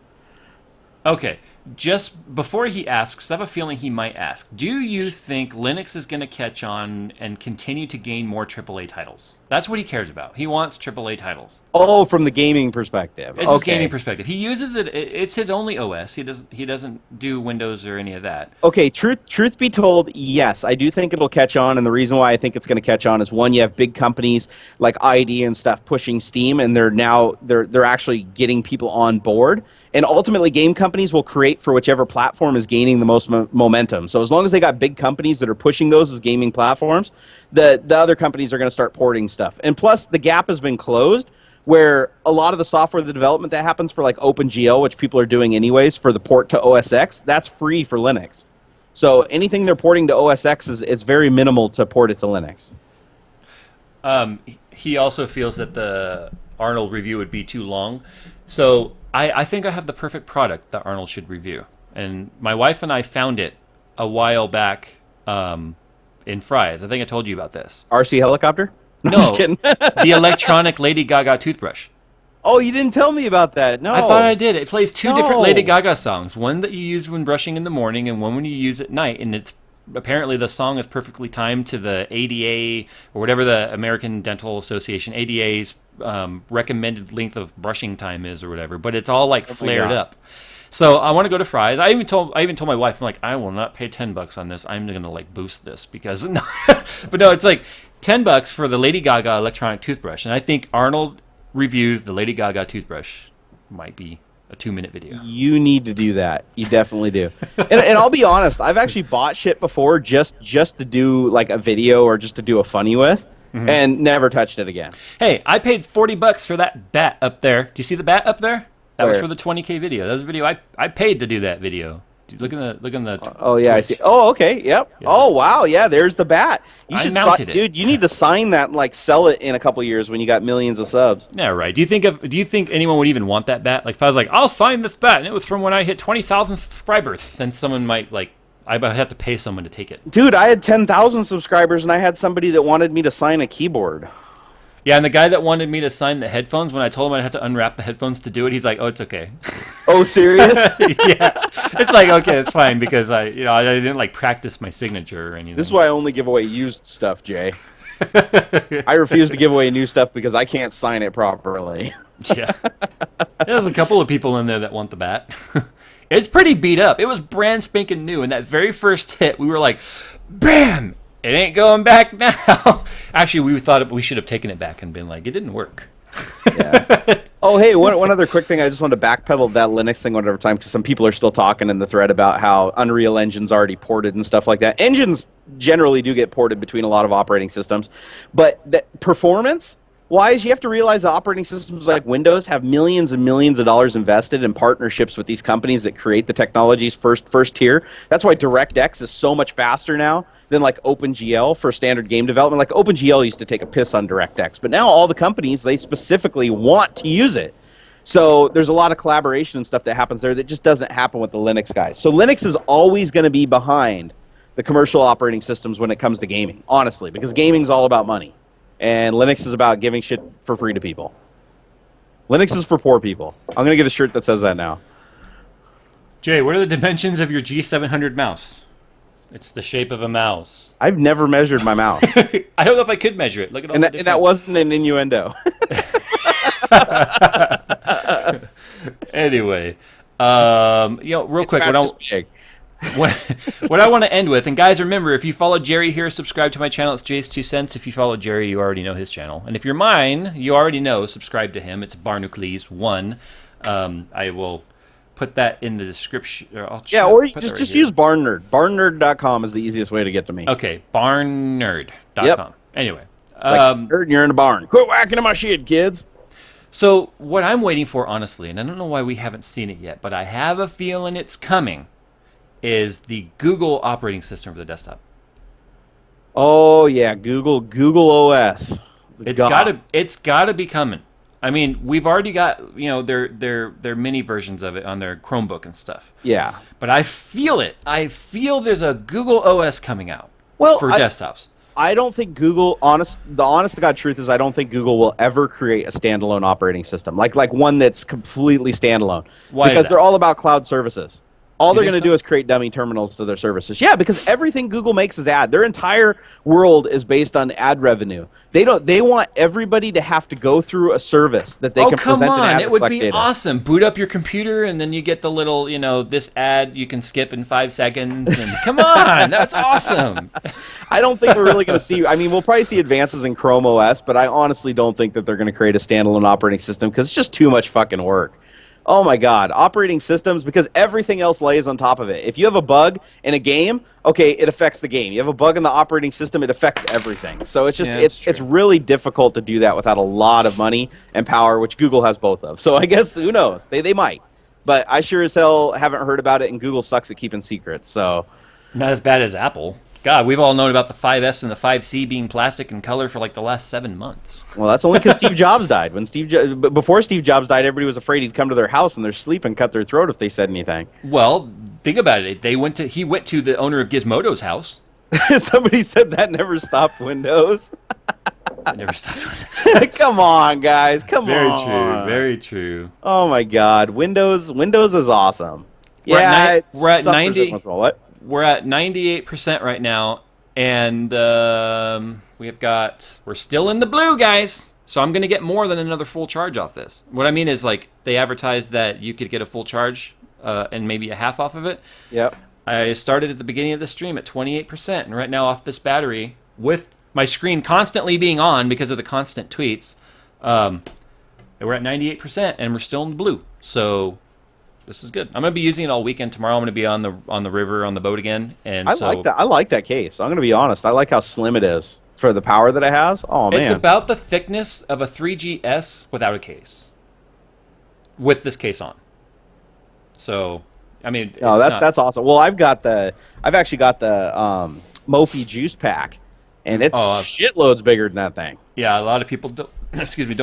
Okay. Just before he asks, I have a feeling he might ask, do you think Linux is going to catch on and continue to gain more AAA titles? That's what he cares about. He wants AAA titles. Oh, from the gaming perspective. It's his gaming perspective. He uses it. It's his only OS. He doesn't do Windows or any of that. Okay, truth be told, yes, I do think it'll catch on, and the reason why I think it's going to catch on is, one, you have big companies like ID and stuff pushing Steam, and they're actually getting people on board. And ultimately, game companies will create for whichever platform is gaining the most momentum. So as long as they got big companies that are pushing those as gaming platforms, the other companies are going to start porting stuff. And plus, the gap has been closed where a lot of the software, the development that happens for like OpenGL, which people are doing anyways for the port to OS X, that's free for Linux. So anything they're porting to OS X is very minimal to port it to Linux. He also feels that the Arnold review would be too long. So I think I have the perfect product that Arnold should review. And my wife and I found it a while back in Fry's. I think I told you about this. RC helicopter? No, I'm just kidding. the electronic Lady Gaga toothbrush. Oh, you didn't tell me about that. No. I thought I did. It plays 2 different Lady Gaga songs. One that you use when brushing in the morning and one when you use at night. And it's apparently the song is perfectly timed to the ADA or whatever the American Dental Association, ADA's recommended length of brushing time is or whatever. But it's all like flared up. So I want to go to Fry's. I even told my wife, I'm like, I will not pay $10 on this. I'm gonna like boost this because no, but no, it's like $10 for the Lady Gaga electronic toothbrush, and I think Arnold reviews the Lady Gaga toothbrush might be a 2-minute video. You need to do that. You definitely do. and I'll be honest, I've actually bought shit before just to do like a video or just to do a funny with, and never touched it again. Hey, I paid $40 for that bat up there. Do you see the bat up there? That was for the 20K video. That was a video I paid to do that video. Dude, look in the. Oh yeah, Twitch. I see. Oh okay, yep. Yeah. Oh wow, yeah. There's the bat. You should mounted it, dude. You need to sign that and like sell it in a couple years when you got millions of subs. Yeah, right. Do you think anyone would even want that bat? Like if I was like, I'll sign this bat, and it was from when I hit 20,000 subscribers, then someone might like. I'd have to pay someone to take it. Dude, I had 10,000 subscribers, and I had somebody that wanted me to sign a keyboard. Yeah, and the guy that wanted me to sign the headphones, when I told him I had to unwrap the headphones to do it, he's like, "Oh, it's okay." Oh, serious? Yeah, it's like okay, it's fine because I didn't like practice my signature or anything. This is why I only give away used stuff, Jay. I refuse to give away new stuff because I can't sign it properly. Yeah, there's a couple of people in there that want the bat. It's pretty beat up. It was brand spanking new, and that very first hit, we were like, "Bam!" It ain't going back now. Actually, we thought we should have taken it back and been like, it didn't work. Yeah. Oh, hey, one other quick thing. I just wanted to backpedal that Linux thing one other time because some people are still talking in the thread about how Unreal Engine's already ported and stuff like that. Engines generally do get ported between a lot of operating systems, but that performance-wise, you have to realize that operating systems like Windows have millions and millions of dollars invested in partnerships with these companies that create the technologies first tier. That's why DirectX is so much faster now than like OpenGL for standard game development. Like OpenGL used to take a piss on DirectX, but now all the companies, they specifically want to use it. So there's a lot of collaboration and stuff that happens there that just doesn't happen with the Linux guys. So Linux is always going to be behind the commercial operating systems when it comes to gaming, honestly, because gaming's all about money. And Linux is about giving shit for free to people. Linux is for poor people. I'm going to get a shirt that says that now. Jay, what are the dimensions of your G700 mouse? It's the shape of a mouse. I've never measured my mouse. I don't know if I could measure it. Look at all and the that wasn't an innuendo. Anyway, real quick, what I want to end with, and guys, remember, if you follow Jerry here, subscribe to my channel. It's JayzTwoCents. If you follow Jerry, you already know his channel. And if you're mine, you already know, subscribe to him. It's Barnacules 1. I will put that in the description. Or you just use BarnNerd. BarnNerd.com is the easiest way to get to me. Okay, BarnNerd.com. Yep. Anyway. Like nerd and you're in a barn. Quit whacking at my shit, kids. So what I'm waiting for, honestly, and I don't know why we haven't seen it yet, but I have a feeling it's coming, is the Google operating system for the desktop. Oh yeah, Google OS. It's gotta be coming. I mean, we've already got their mini versions of it on their Chromebook and stuff. Yeah. But I feel it. I feel there's a Google OS coming out for desktops. I don't think Google, the honest to God truth is I don't think Google will ever create a standalone operating system. Like one that's completely standalone. Why? Because they're all about cloud services. All they're going to so? do is create dummy terminals to their services. Yeah, because everything Google makes is ad. Their entire world is based on ad revenue. They want everybody to have to go through a service that they can present an ad. It would be awesome. Boot up your computer and then you get the little, this ad you can skip in 5 seconds. And come on, that's awesome. I don't think we're really going to see. I mean, we'll probably see advances in Chrome OS, but I honestly don't think that they're going to create a standalone operating system because it's just too much fucking work. Oh my God, operating systems, because everything else lays on top of it. If you have a bug in a game, okay, it affects the game. You have a bug in the operating system, it affects everything. So it's just it's really difficult to do that without a lot of money and power, which Google has both of. So I guess who knows? They might, but I sure as hell haven't heard about it, and Google sucks at keeping secrets. So not as bad as Apple. God, we've all known about the 5S and the 5C being plastic in color for like the last 7 months. Well, that's only because Steve Jobs died. Before Steve Jobs died, everybody was afraid he'd come to their house in their sleep and cut their throat if they said anything. Well, think about it. He went to the owner of Gizmodo's house. Somebody said that never stopped Windows. It never stopped Windows. Come on, guys. Come very on. Very true. Very true. Oh my God, Windows is awesome. We're at 90. What? We're at 98% right now, and we're still in the blue, guys. So I'm gonna get more than another full charge off this. What I mean is, like, they advertised that you could get a full charge and maybe a half off of it. Yep. I started at the beginning of the stream at 28%, and right now off this battery, with my screen constantly being on because of the constant tweets, we're at 98%, and we're still in the blue. So this is good. I'm gonna be using it all weekend. Tomorrow I'm gonna be on the river on the boat again, and I like that case. I'm gonna be honest. I like how slim it is for the power that it has. Oh man, it's about the thickness of a 3GS without a case, with this case on. So, I mean, that's awesome. Well, I've actually got the Mophie juice pack, and it's shitloads bigger than that thing. Yeah, a lot of people don't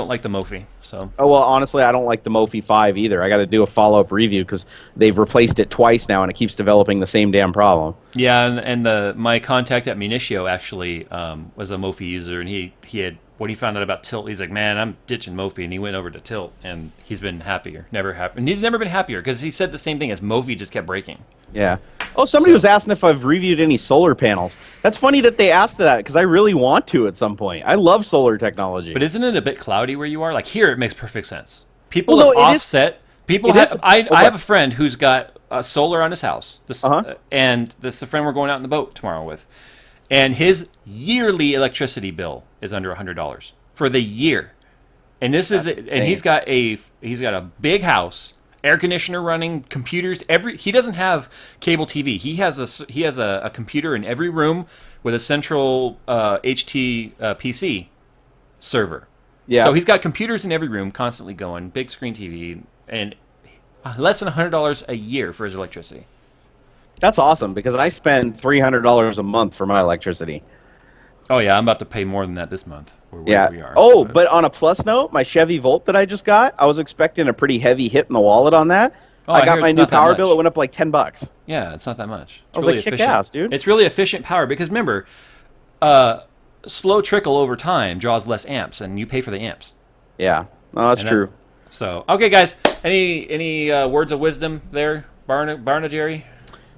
like the Mophie. So. Oh well, honestly, I don't like the Mophie 5 either. I got to do a follow-up review because they've replaced it twice now, and it keeps developing the same damn problem. Yeah, and my contact at Municio actually was a Mophie user, and he had, when he found out about Tilt, he's like, man, I'm ditching Mophie, and he went over to Tilt, and he's been happier, and he's never been happier because he said the same thing as Mophie just kept breaking. Yeah. Oh, somebody was asking if I've reviewed any solar panels. That's funny that they asked that because I really want to at some point. I love solar technology. But isn't it a bit cloudy where you are? Like here, it makes perfect sense. People have offset. I have a friend who's got solar on his house. And this is the friend we're going out in the boat tomorrow with. And his yearly electricity bill is under $100 for the year. And this is and he's got a big house. Air conditioner running, computers. He doesn't have cable TV. He has a computer in every room with a central HT PC server. Yeah. So he's got computers in every room, constantly going, big screen TV, and less than $100 a year for his electricity. That's awesome because I spend $300 a month for my electricity. Oh yeah, I'm about to pay more than that this month. Yeah. We are, oh, but on a plus note, my Chevy Volt that I just got, I was expecting a pretty heavy hit in the wallet on that. Oh, I got my new power bill. It went up like $10. Yeah, it's not that much. I was like, kick ass, dude. It's really efficient power because remember, slow trickle over time draws less amps, and you pay for the amps. Yeah, no, that's true. So, okay, guys, any words of wisdom there? Barna Jerry?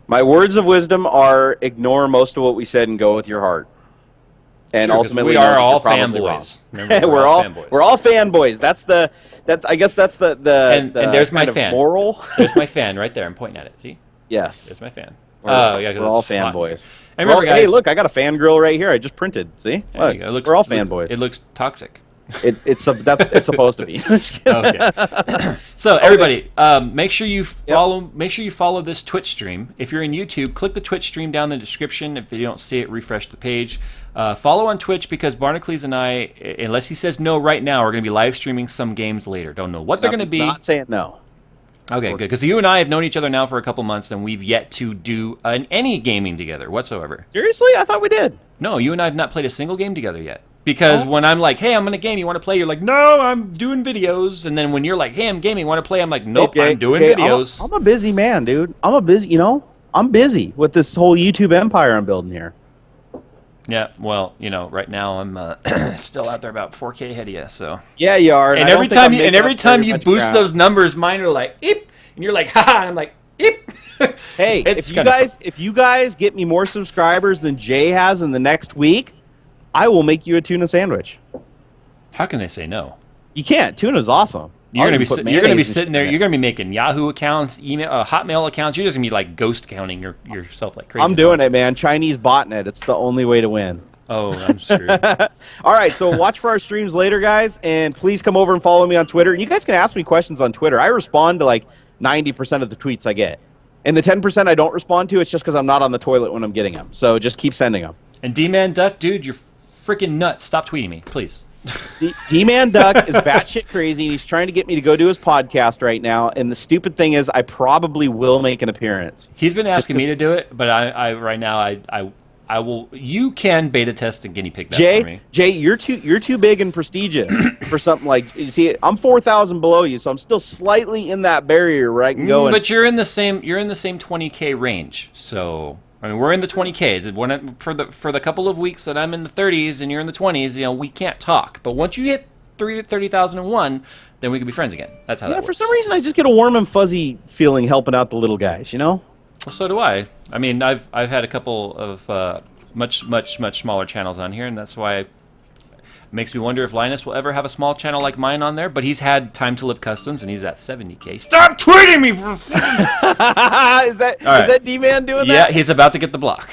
My words of wisdom are ignore most of what we said and go with your heart. And Sure, ultimately, we are all fanboys. Remember, we're all fanboys. That's I guess that's the and there's my fan. Moral. There's my fan right there. I'm pointing at it. See? Yes. There's my fan. Yeah, we're all fanboys. And remember, guys, hey, look, I got a fan grill right here. I just printed. See? Look, we're all fanboys. It looks toxic. It's supposed to be. Okay. So everybody, make sure you follow. Make sure you follow this Twitch stream. If you're in YouTube, click the Twitch stream down in the description. If you don't see it, refresh the page. Follow on Twitch because Barnacules and I, unless he says no right now, we're going to be live streaming some games later. Don't know what they're going to be. Not saying no. Okay, good. Because you and I have known each other now for a couple months, and we've yet to do any gaming together whatsoever. Seriously? I thought we did. No, you and I have not played a single game together yet. Because when I'm like, hey, I'm in a game, you want to play? You're like, no, I'm doing videos. And then when you're like, hey, I'm gaming, want to play? I'm like, nope, I'm doing videos. I'm a busy man, dude. I'm busy with this whole YouTube empire I'm building here. Yeah, well, right now I'm still out there about 4K ahead of you, so. Yeah, you are. And every time you boost those numbers, mine are like, eep, and you're like, haha, and I'm like, eep. Hey, if you guys get me more subscribers than Jay has in the next week, I will make you a tuna sandwich. How can they say no? You can't. Tuna's awesome. You're gonna be sitting there. You're gonna be making Yahoo accounts, email, Hotmail accounts. You're just gonna be like ghost counting yourself like crazy. I'm doing it, man. Chinese botnet. It's the only way to win. Oh, I'm screwed. All right, so watch for our streams later, guys, and please come over and follow me on Twitter. And you guys can ask me questions on Twitter. I respond to like 90% of the tweets I get, and the 10% I don't respond to, it's just because I'm not on the toilet when I'm getting them. So just keep sending them. And D-Man Duck, dude, you're freaking nuts. Stop tweeting me, please. D-Man Duck is batshit crazy, and he's trying to get me to go do his podcast right now. And the stupid thing is, I probably will make an appearance. He's been asking me to do it, but I right now I will. You can beta test and guinea pig that for me. Jay, you're too big and prestigious for something like. You see, I'm 4,000 below you, so I'm still slightly in that barrier where I can go. But you're in the same 20K range, so. I mean, we're in the 20Ks. For the couple of weeks that I'm in the 30s and you're in the 20s, we can't talk. But once you hit 30,001, then we can be friends again. That's how that works. For some reason, I just get a warm and fuzzy feeling helping out the little guys, Well, so do I. I mean, I've had a couple of much smaller channels on here, and that's why it makes me wonder if Linus will ever have a small channel like mine on there. But he's had Time to Live Customs, and he's at 70K. Stop tweeting me! Is that D-Man doing that? Yeah, he's about to get the block.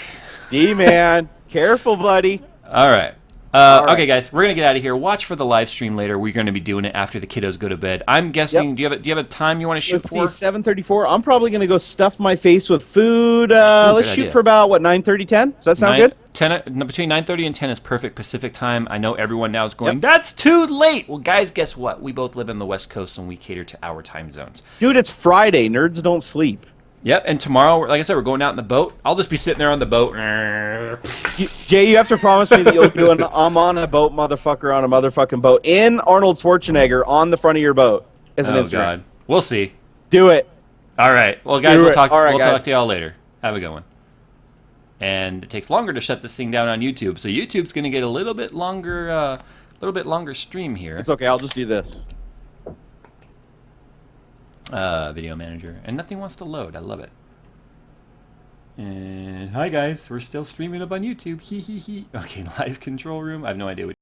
D-Man, careful, buddy. All right. Okay, guys, we're gonna get out of here. Watch for the live stream later. We're gonna be doing it after the kiddos go to bed. I'm guessing. Yep. Do you have a time you want to shoot for? Let's see, 7:34. I'm probably gonna go stuff my face with food. Let's shoot for about 9:30, 10. Does that sound good? 10 between 9:30 and 10 is perfect Pacific time. I know everyone now is going. That's too late. Well, guys, guess what? We both live in the West Coast and we cater to our time zones. Dude, it's Friday. Nerds don't sleep. Yep, and tomorrow, like I said, we're going out in the boat. I'll just be sitting there on the boat. Jay, you have to promise me that you'll do an I'm on a boat, motherfucker, on a motherfucking boat in Arnold Schwarzenegger on the front of your boat as an Instagram. God. We'll see. Do it. All right. Well, guys, we'll talk to y'all later. Have a good one. And it takes longer to shut this thing down on YouTube, so YouTube's going to get a little bit longer stream here. It's okay. I'll just do this. Video manager, and nothing wants to load. I love it. And hi guys, we're still streaming up on YouTube. Hee hee hee. Okay, live control room. I have no idea what